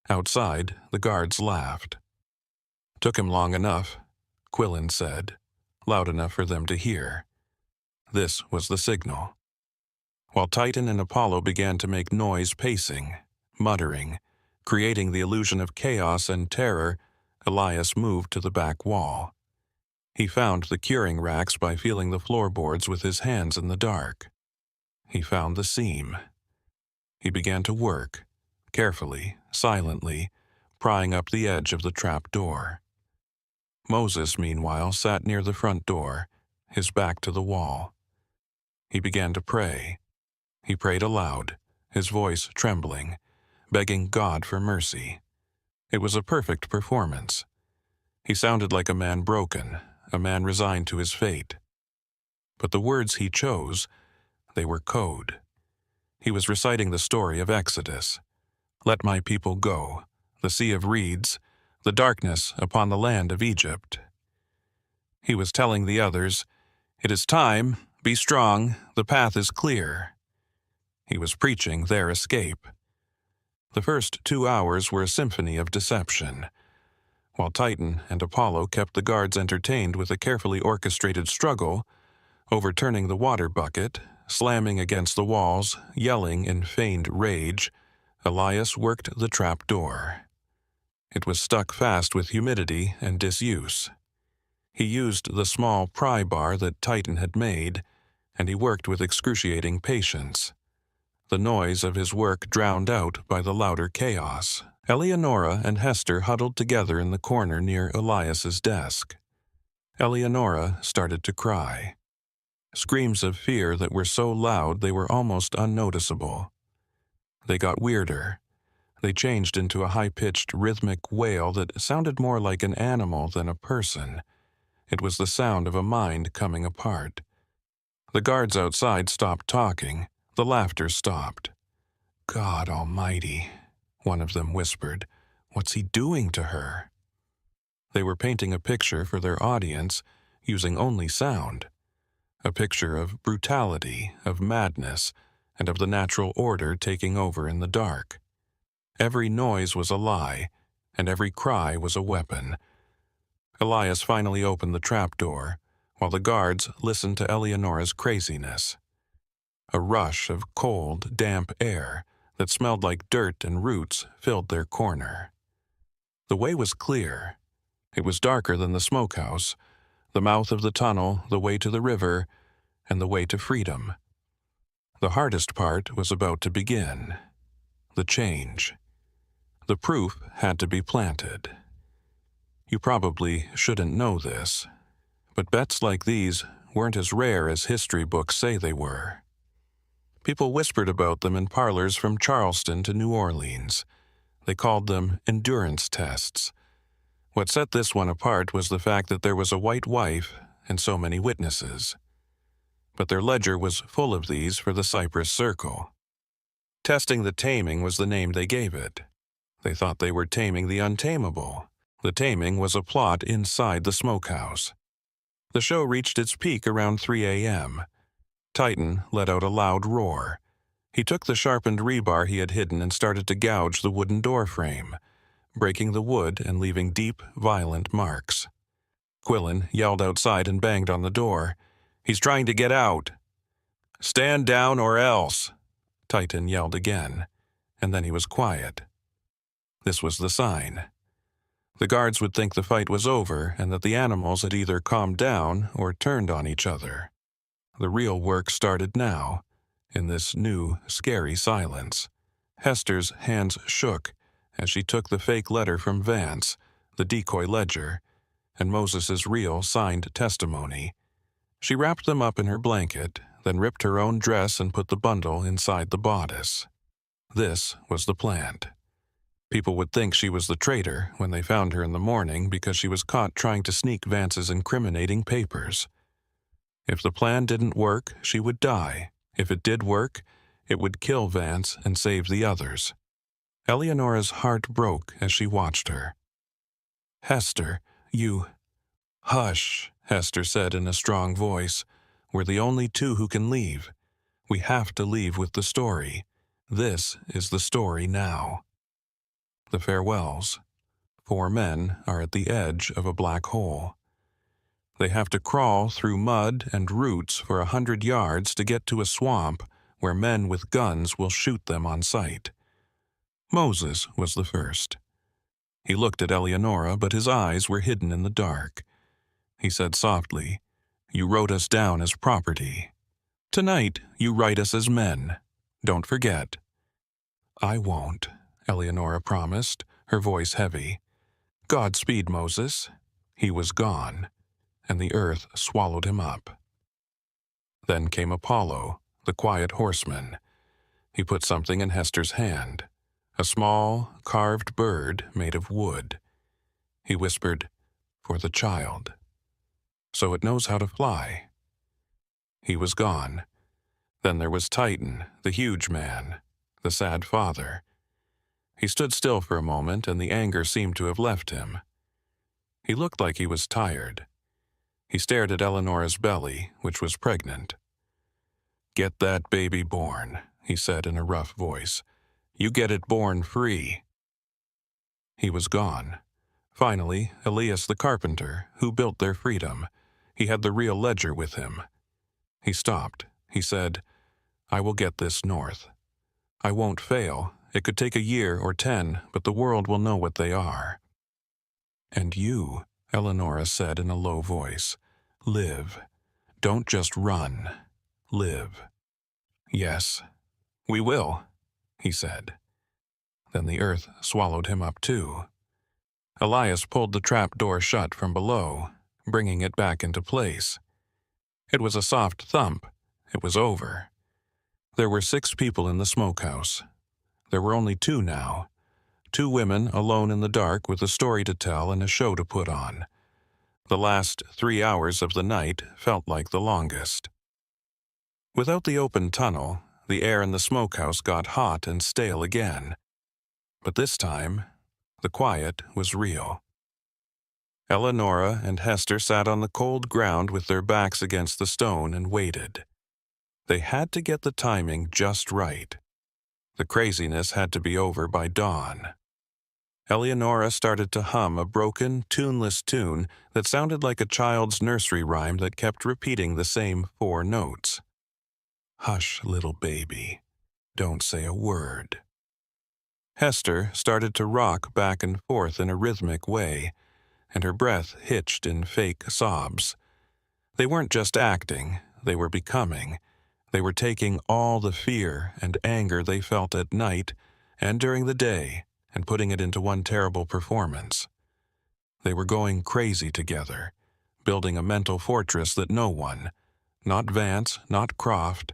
A: Outside, the guards laughed. "Took him long enough," Quillen said, loud enough for them to hear. This was the signal. While Titan and Apollo began to make noise pacing, muttering, creating the illusion of chaos and terror, Elias moved to the back wall. He found the curing racks by feeling the floorboards with his hands in the dark. He found the seam. He began to work, carefully, silently, prying up the edge of the trap door. Moses, meanwhile, sat near the front door, his back to the wall. He began to pray. He prayed aloud, his voice trembling, begging God for mercy. It was a perfect performance. He sounded like a man broken, a man resigned to his fate. But the words he chose, they were code. He was reciting the story of Exodus. "Let my people go, the sea of reeds, the darkness upon the land of Egypt." He was telling the others, "It is time, be strong, the path is clear." He was preaching their escape. The first 2 hours were a symphony of deception. While Titan and Apollo kept the guards entertained with a carefully orchestrated struggle, overturning the water bucket, slamming against the walls, yelling in feigned rage, Elias worked the trap door. It was stuck fast with humidity and disuse. He used the small pry bar that Titan had made, and he worked with excruciating patience. The noise of his work drowned out by the louder chaos. Eleonora and Hester huddled together in the corner near Elias's desk. Eleonora started to cry. Screams of fear that were so loud they were almost unnoticeable. They got weirder. They changed into a high-pitched rhythmic wail that sounded more like an animal than a person. It was the sound of a mind coming apart. The guards outside stopped talking. The laughter stopped. "God Almighty," one of them whispered. "What's he doing to her?" They were painting a picture for their audience, using only sound. A picture of brutality, of madness, and of the natural order taking over in the dark. Every noise was a lie, and every cry was a weapon. Elias finally opened the trapdoor, while the guards listened to Eleonora's craziness. A rush of cold, damp air that smelled like dirt and roots filled their corner. The way was clear. It was darker than the smokehouse, the mouth of the tunnel, the way to the river, and the way to freedom. The hardest part was about to begin. The change. The proof had to be planted. You probably shouldn't know this, but bets like these weren't as rare as history books say they were. People whispered about them in parlors from Charleston to New Orleans. They called them endurance tests. What set this one apart was the fact that there was a white wife and so many witnesses. But their ledger was full of these for the Cypress Circle. Testing the Taming was the name they gave it. They thought they were taming the untamable. The taming was a plot inside the smokehouse. The show reached its peak around 3 a.m. Titan let out a loud roar. He took the sharpened rebar he had hidden and started to gouge the wooden door frame, breaking the wood and leaving deep, violent marks. Quillen yelled outside and banged on the door. "He's trying to get out." "Stand down or else," Titan yelled again, and then he was quiet. This was the sign. The guards would think the fight was over and that the animals had either calmed down or turned on each other. The real work started now, in this new, scary silence. Hester's hands shook as she took the fake letter from Vance, the decoy ledger, and Moses's real signed testimony. She wrapped them up in her blanket, then ripped her own dress and put the bundle inside the bodice. This was the plant. People would think she was the traitor when they found her in the morning because she was caught trying to sneak Vance's incriminating papers. If the plan didn't work, she would die. If it did work, it would kill Vance and save the others. Eleonora's heart broke as she watched her. "Hester, you—" "Hush," Hester said in a strong voice. "We're the only two who can leave. We have to leave with the story. This is the story now." The farewells. 4 men are at the edge of a black hole. They have to crawl through mud and roots for 100 yards to get to a swamp where men with guns will shoot them on sight. Moses was the first. He looked at Eleonora, but his eyes were hidden in the dark. He said softly, "You wrote us down as property. Tonight, you write us as men. Don't forget." "I won't," Eleonora promised, her voice heavy. "Godspeed, Moses." He was gone, and the earth swallowed him up. Then came Apollo, the quiet horseman. He put something in Hester's hand, a small, carved bird made of wood. He whispered, "For the child. So it knows how to fly." He was gone. Then there was Titan, the huge man, the sad father. He stood still for a moment, and the anger seemed to have left him. He looked like he was tired. He stared at Eleonora's belly, which was pregnant. "Get that baby born. he said in a rough voice. "You get it born free." He was gone. Finally, Elias the carpenter, who built their freedom. He had the real ledger with him. He stopped. He said, "I will get this north. I won't fail. It could take a year or 10, but the world will know what they are." "And you," Eleonora said in a low voice, "live. Don't just run. Live." "Yes, we will," he said. Then the earth swallowed him up too. Elias pulled the trap door shut from below, bringing it back into place. It was a soft thump. It was over. There were 6 people in the smokehouse. There were only 2 now. 2 women alone in the dark with a story to tell and a show to put on. The last 3 hours of the night felt like the longest. Without the open tunnel, the air in the smokehouse got hot and stale again. But this time, the quiet was real. Eleonora and Hester sat on the cold ground with their backs against the stone and waited. They had to get the timing just right. The craziness had to be over by dawn. Eleonora started to hum a broken, tuneless tune that sounded like a child's nursery rhyme that kept repeating the same 4 notes. "Hush, little baby. Don't say a word." Hester started to rock back and forth in a rhythmic way, and her breath hitched in fake sobs. They weren't just acting, they were becoming. They were taking all the fear and anger they felt at night and during the day and putting it into one terrible performance. They were going crazy together, building a mental fortress that no one, not Vance, not Croft,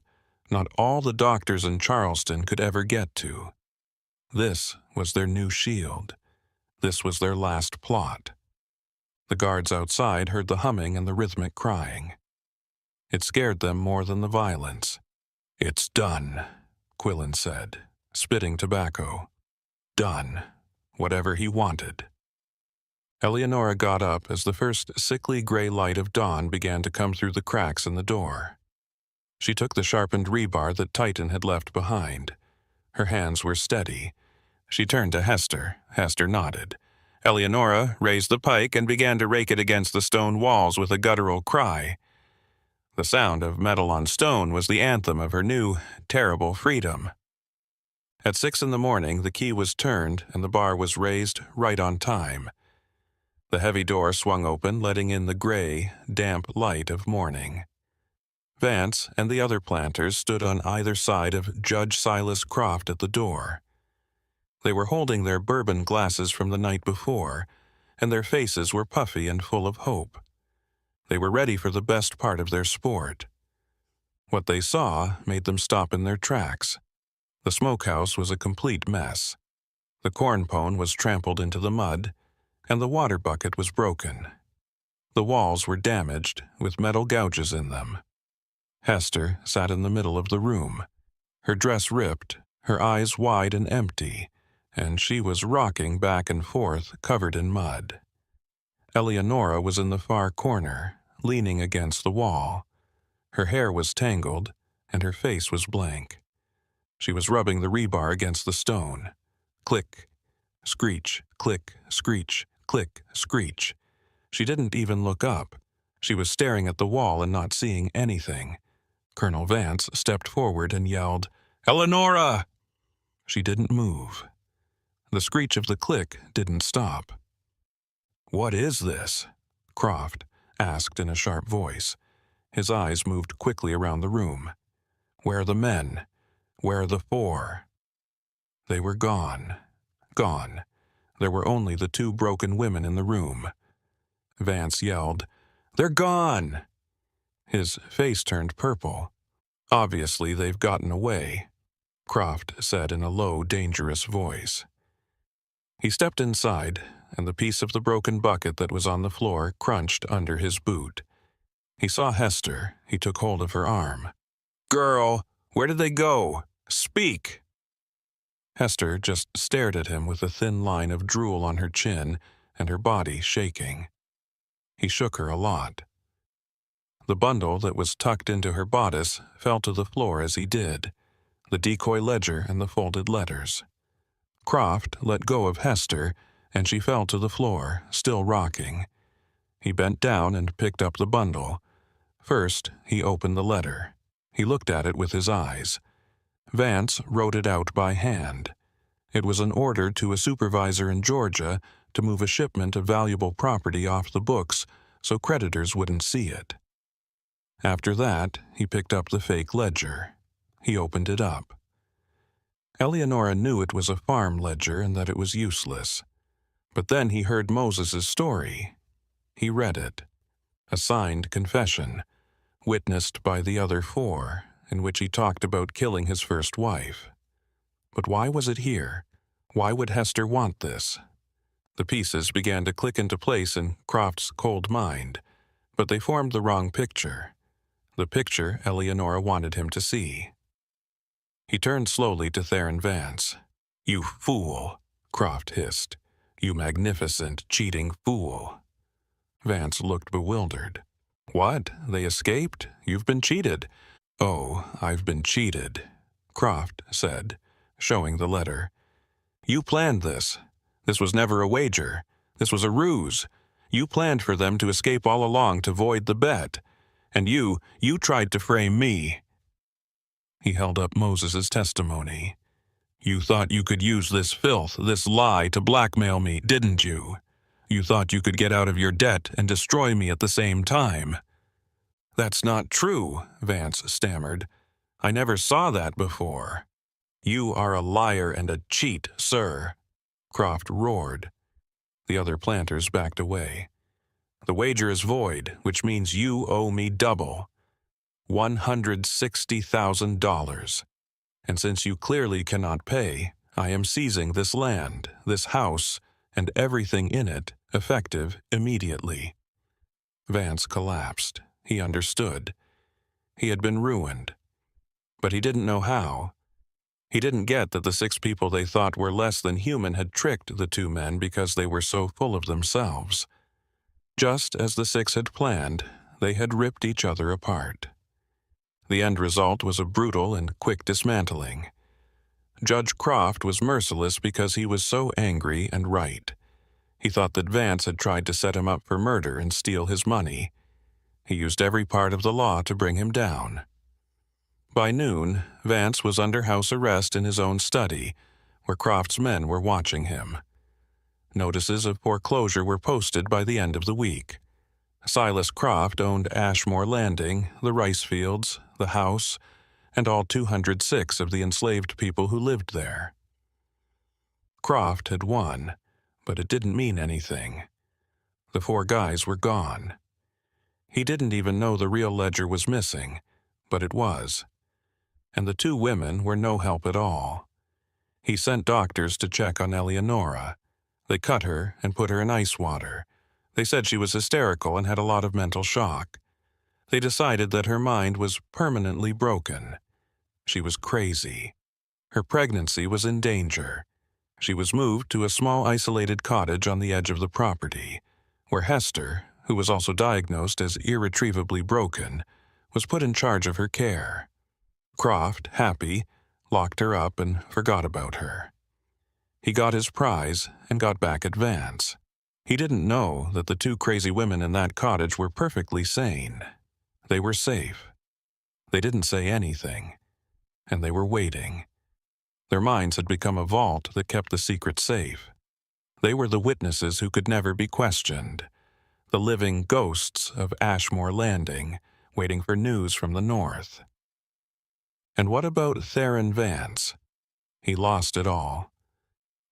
A: not all the doctors in Charleston could ever get to. This was their new shield. This was their last plot. The guards outside heard the humming and the rhythmic crying. It scared them more than the violence. "It's done," Quillen said, spitting tobacco. "Done. Whatever he wanted." Eleonora got up as the first sickly gray light of dawn began to come through the cracks in the door. She took the sharpened rebar that Titan had left behind. Her hands were steady. She turned to Hester. Hester nodded. Eleonora raised the pike and began to rake it against the stone walls with a guttural cry. The sound of metal on stone was the anthem of her new, terrible freedom. At 6 in the morning, the key was turned and the bar was raised right on time. The heavy door swung open, letting in the gray, damp light of morning. Vance and the other planters stood on either side of Judge Silas Croft at the door. They were holding their bourbon glasses from the night before, and their faces were puffy and full of hope. They were ready for the best part of their sport. What they saw made them stop in their tracks. The smokehouse was a complete mess. The corn pone was trampled into the mud, and the water bucket was broken. The walls were damaged, with metal gouges in them. Hester sat in the middle of the room, her dress ripped, her eyes wide and empty, and she was rocking back and forth, covered in mud. Eleonora was in the far corner, leaning against the wall. Her hair was tangled, and her face was blank. She was rubbing the rebar against the stone. Click, screech, click, screech, click, screech. She didn't even look up. She was staring at the wall and not seeing anything. Colonel Vance stepped forward and yelled, "Eleonora!" She didn't move. The screech of the click didn't stop. "What is this?" Croft asked in a sharp voice. His eyes moved quickly around the room. "Where are the men? Where are the 4? They were gone. Gone. There were only the 2 broken women in the room. Vance yelled, "They're gone!" His face turned purple. "Obviously they've gotten away," Croft said in a low, dangerous voice. He stepped inside, and the piece of the broken bucket that was on the floor crunched under his boot. He saw Hester. He took hold of her arm. "Girl, where did they go? Speak!" Hester just stared at him with a thin line of drool on her chin and her body shaking. He shook her a lot. The bundle that was tucked into her bodice fell to the floor as he did. the decoy ledger and the folded letters. Croft let go of Hester, and she fell to the floor, still rocking. He bent down and picked up the bundle. First, he opened the letter. He looked at it with his eyes. Vance wrote it out by hand. It was an order to a supervisor in Georgia to move a shipment of valuable property off the books so creditors wouldn't see it. After that, he picked up the fake ledger. He opened it up. Eleonora knew it was a farm ledger and that it was useless. But then he heard Moses's story. He read it. A signed confession, witnessed by the other four, in which he talked about killing his first wife. But why was it here? Why would Hester want this? The pieces began to click into place in Croft's cold mind, but they formed the wrong picture. The picture Eleonora wanted him to see. He turned slowly to Theron Vance. "You fool," Croft hissed. "You magnificent, cheating fool." Vance looked bewildered. "What? They escaped? You've been cheated." "Oh, I've been cheated," Croft said, showing the letter. "You planned this. This was never a wager. This was a ruse. You planned for them to escape all along to void the bet. And you tried to frame me." He held up Moses's testimony. "You thought you could use this filth, this lie, to blackmail me, didn't you? You thought you could get out of your debt and destroy me at the same time." "That's not true," Vance stammered. "I never saw that before." "You are a liar and a cheat, sir," Croft roared. The other planters backed away. "The wager is void, which means you owe me double. $160,000. And since you clearly cannot pay, I am seizing this land, this house, and everything in it, effective immediately." Vance collapsed. He understood. He had been ruined. But he didn't know how. He didn't get that the 6 people they thought were less than human had tricked the 2 men because they were so full of themselves. Just as the 6 had planned, they had ripped each other apart. The end result was a brutal and quick dismantling. Judge Croft was merciless because he was so angry and right. He thought that Vance had tried to set him up for murder and steal his money. He used every part of the law to bring him down. By noon, Vance was under house arrest in his own study, where Croft's men were watching him. Notices of foreclosure were posted by the end of the week. Silas Croft owned Ashmore Landing, the rice fields, the house, and all 206 of the enslaved people who lived there. Croft had won, but it didn't mean anything. The 4 guys were gone. He didn't even know the real ledger was missing, but it was. And the 2 women were no help at all. He sent doctors to check on Eleonora. They cut her and put her in ice water. They said she was hysterical and had a lot of mental shock. They decided that her mind was permanently broken. She was crazy. Her pregnancy was in danger. She was moved to a small isolated cottage on the edge of the property, where Hester, who was also diagnosed as irretrievably broken, was put in charge of her care. Croft, happy, locked her up and forgot about her. He got his prize and got back at Vance. He didn't know that the 2 crazy women in that cottage were perfectly sane. They were safe. They didn't say anything, and they were waiting. Their minds had become a vault that kept the secret safe. They were the witnesses who could never be questioned, the living ghosts of Ashmore Landing, waiting for news from the north. And what about Theron Vance? He lost it all.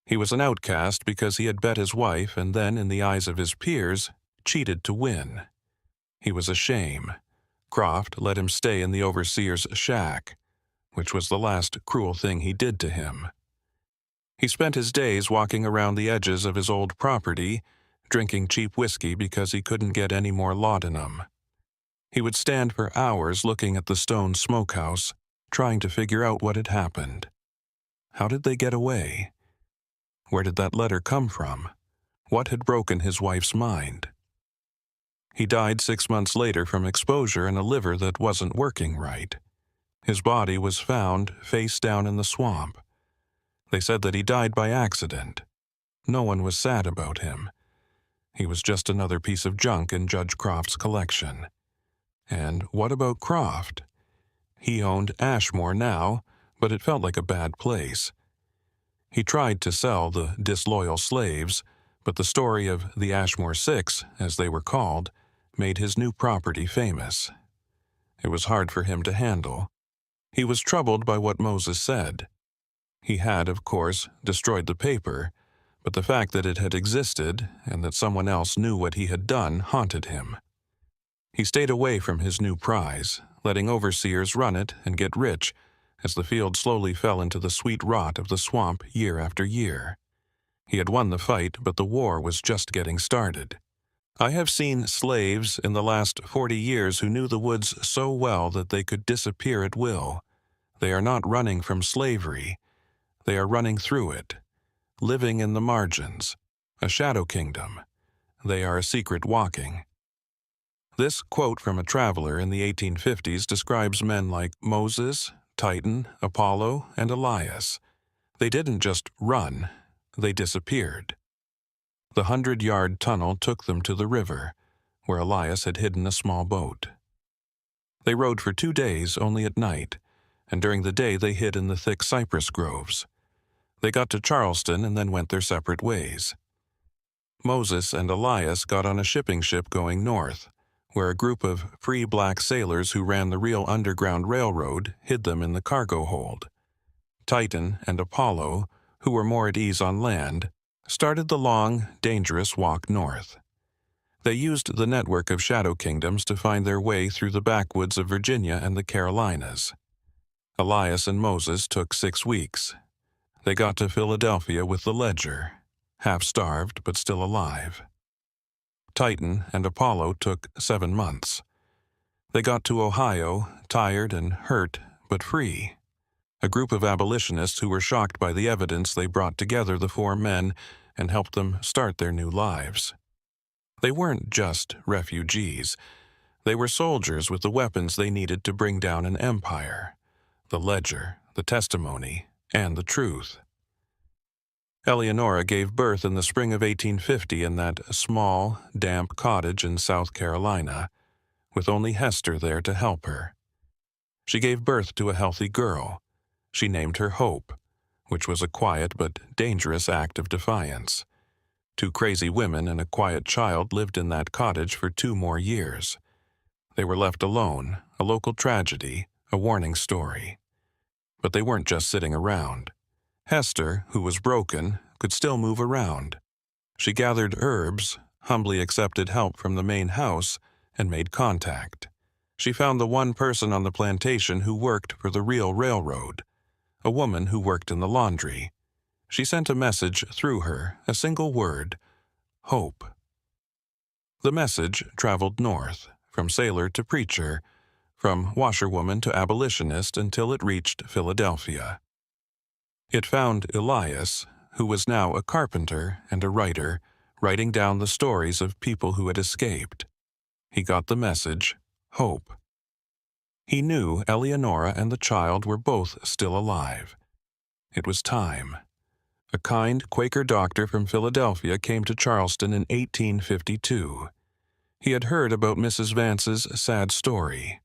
A: He was an outcast because he had bet his wife and then, in the eyes of his peers, cheated to win. He was a shame. Croft let him stay in the overseer's shack, which was the last cruel thing he did to him. He spent his days walking around the edges of his old property, drinking cheap whiskey because he couldn't get any more laudanum. He would stand for hours looking at the stone smokehouse, trying to figure out what had happened. How did they get away? Where did that letter come from? What had broken his wife's mind? He died 6 months later from exposure and a liver that wasn't working right. His body was found face down in the swamp. They said that he died by accident. No one was sad about him. He was just another piece of junk in Judge Croft's collection. And what about Croft? He owned Ashmore now, but it felt like a bad place. He tried to sell the disloyal slaves, but the story of the Ashmore Six, as they were called, made his new property famous. It was hard for him to handle. He was troubled by what Moses said. He had, of course, destroyed the paper, but the fact that it had existed and that someone else knew what he had done haunted him. He stayed away from his new prize, letting overseers run it and get rich as the field slowly fell into the sweet rot of the swamp year after year. He had won the fight, but the war was just getting started. I have seen slaves in the last 40 years who knew the woods so well that they could disappear at will. They are not running from slavery. They are running through it, living in the margins, a shadow kingdom. They are a secret walking. This quote from a traveler in the 1850s describes men like Moses, Titan, Apollo, and Elias. They didn't just run, they disappeared. The 100-yard tunnel took them to the river, where Elias had hidden a small boat. They rode for 2 days only at night, and during the day they hid in the thick cypress groves. They got to Charleston and then went their separate ways. Moses and Elias got on a shipping ship going north, where a group of free black sailors who ran the real Underground Railroad hid them in the cargo hold. Titan and Apollo, who were more at ease on land, started the long, dangerous walk north. They used the network of shadow kingdoms to find their way through the backwoods of Virginia and the Carolinas. Elias and Moses took 6 weeks. They got to Philadelphia with the ledger, half-starved but still alive. Titan and Apollo took 7 months. They got to Ohio, tired and hurt, but free. A group of abolitionists who were shocked by the evidence they brought together the 4 men and helped them start their new lives. They weren't just refugees. They were soldiers with the weapons they needed to bring down an empire: the ledger, the testimony, and the truth. Eleonora gave birth in the spring of 1850 in that small, damp cottage in South Carolina, with only Hester there to help her. She gave birth to a healthy girl. She named her Hope, which was a quiet but dangerous act of defiance. 2 crazy women and a quiet child lived in that cottage for 2 more years. They were left alone, a local tragedy, a warning story. But they weren't just sitting around. Hester, who was broken, could still move around. She gathered herbs, humbly accepted help from the main house, and made contact. She found the one person on the plantation who worked for the real railroad, a woman who worked in the laundry. She sent a message through her, a single word: hope. The message traveled north, from sailor to preacher, from washerwoman to abolitionist, until it reached Philadelphia. It found Elias, who was now a carpenter and a writer, writing down the stories of people who had escaped. He got the message: hope. He knew Eleonora and the child were both still alive. It was time. A kind Quaker doctor from Philadelphia came to Charleston in 1852. He had heard about Mrs. Vance's sad story.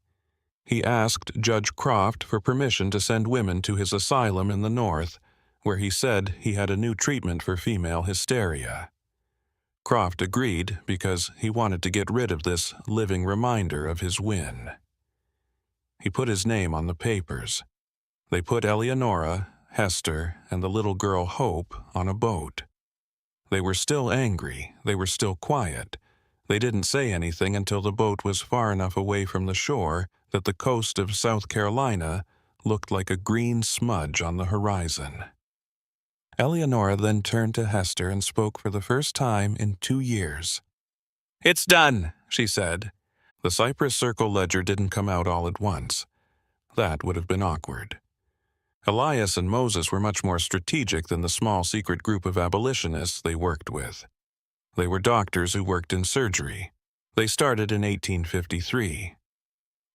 A: He asked Judge Croft for permission to send women to his asylum in the north, where he said he had a new treatment for female hysteria. Croft agreed because he wanted to get rid of this living reminder of his win. He put his name on the papers. They put Eleonora, Hester, and the little girl Hope on a boat. They were still angry. They were still quiet. They didn't say anything until the boat was far enough away from the shore that the coast of South Carolina looked like a green smudge on the horizon. Eleonora then turned to Hester and spoke for the first time in 2 years. "It's done," she said. The Cypress Circle ledger didn't come out all at once. That would have been awkward. Elias and Moses were much more strategic than the small secret group of abolitionists they worked with. They were doctors who worked in surgery. They started in 1853.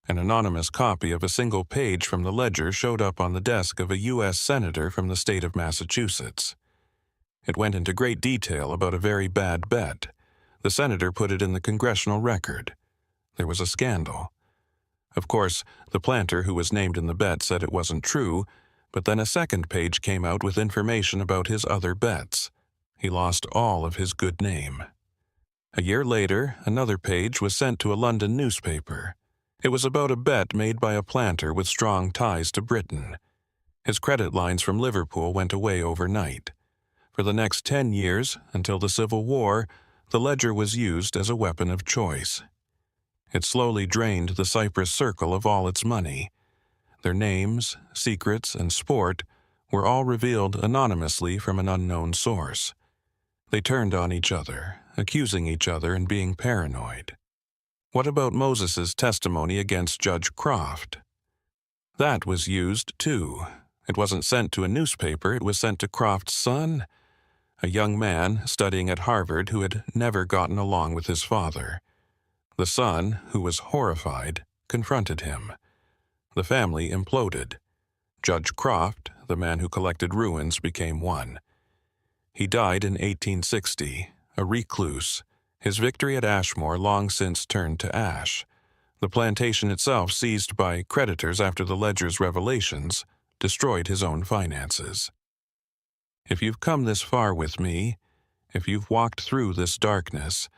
A: An anonymous copy of a single page from the ledger showed up on the desk of a U.S. senator from the state of Massachusetts. It went into great detail about a very bad bet. The senator put it in the congressional record. There was a scandal. Of course, the planter who was named in the bet said it wasn't true, but then a second page came out with information about his other bets. He lost all of his good name. A year later, another page was sent to a London newspaper. It was about a bet made by a planter with strong ties to Britain. His credit lines from Liverpool went away overnight. For the next 10 years, until the Civil War, the ledger was used as a weapon of choice. It slowly drained the Cyprus Circle of all its money. Their names, secrets, and sport were all revealed anonymously from an unknown source. They turned on each other, accusing each other and being paranoid. What about Moses's testimony against Judge Croft? That was used, too. It wasn't sent to a newspaper, it was sent to Croft's son, a young man studying at Harvard who had never gotten along with his father. The son, who was horrified, confronted him. The family imploded. Judge Croft, the man who collected ruins, became one. He died in 1860, a recluse, his victory at Ashmore long since turned to ash. The plantation itself, seized by creditors after the ledger's revelations, destroyed his own finances. If you've come this far with me, if you've walked through this darkness,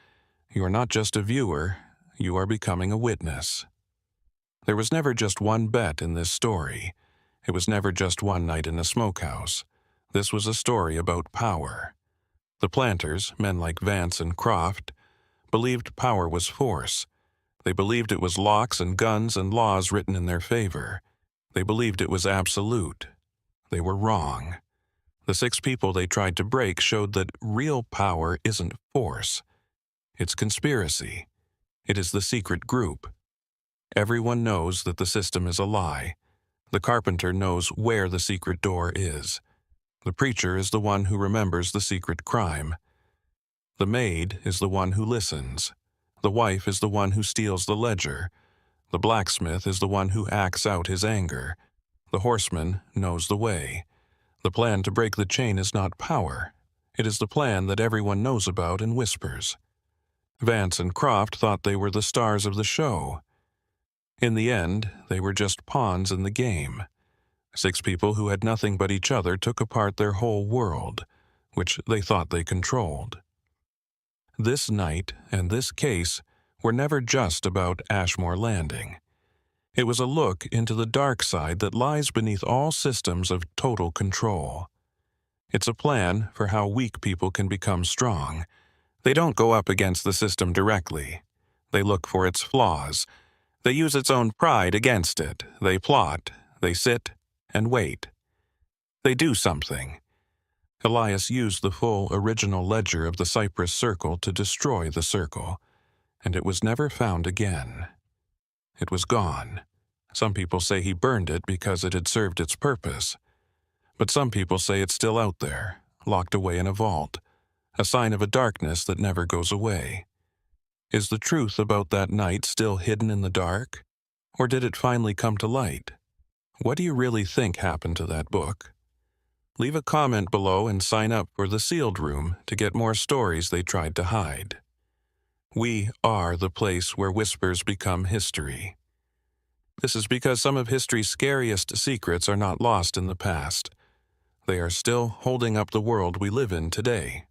A: you are not just a viewer, you are becoming a witness. There was never just one bet in this story. It was never just one night in a smokehouse. This was a story about power. The planters, men like Vance and Croft, believed power was force. They believed it was locks and guns and laws written in their favor. They believed it was absolute. They were wrong. The 6 people they tried to break showed that real power isn't force. It's conspiracy. It is the secret group. Everyone knows that the system is a lie. The carpenter knows where the secret door is. The preacher is the one who remembers the secret crime. The maid is the one who listens. The wife is the one who steals the ledger. The blacksmith is the one who acts out his anger. The horseman knows the way. The plan to break the chain is not power. It is the plan that everyone knows about and whispers. Vance and Croft thought they were the stars of the show. In the end, they were just pawns in the game. 6 people who had nothing but each other took apart their whole world, which they thought they controlled. This night and this case were never just about Ashmore Landing. It was a look into the dark side that lies beneath all systems of total control. It's a plan for how weak people can become strong. They don't go up against the system directly. They look for its flaws. They use its own pride against it. They plot. They sit and wait. They do something. Elias used the full original ledger of the Cyprus Circle to destroy the circle, and it was never found again. It was gone. Some people say he burned it because it had served its purpose. But some people say it's still out there, locked away in a vault, a sign of a darkness that never goes away. Is the truth about that night still hidden in the dark? Or did it finally come to light? What do you really think happened to that book? Leave a comment below and sign up for the Sealed Room to get more stories they tried to hide. We are the place where whispers become history. This is because some of history's scariest secrets are not lost in the past. They are still holding up the world we live in today.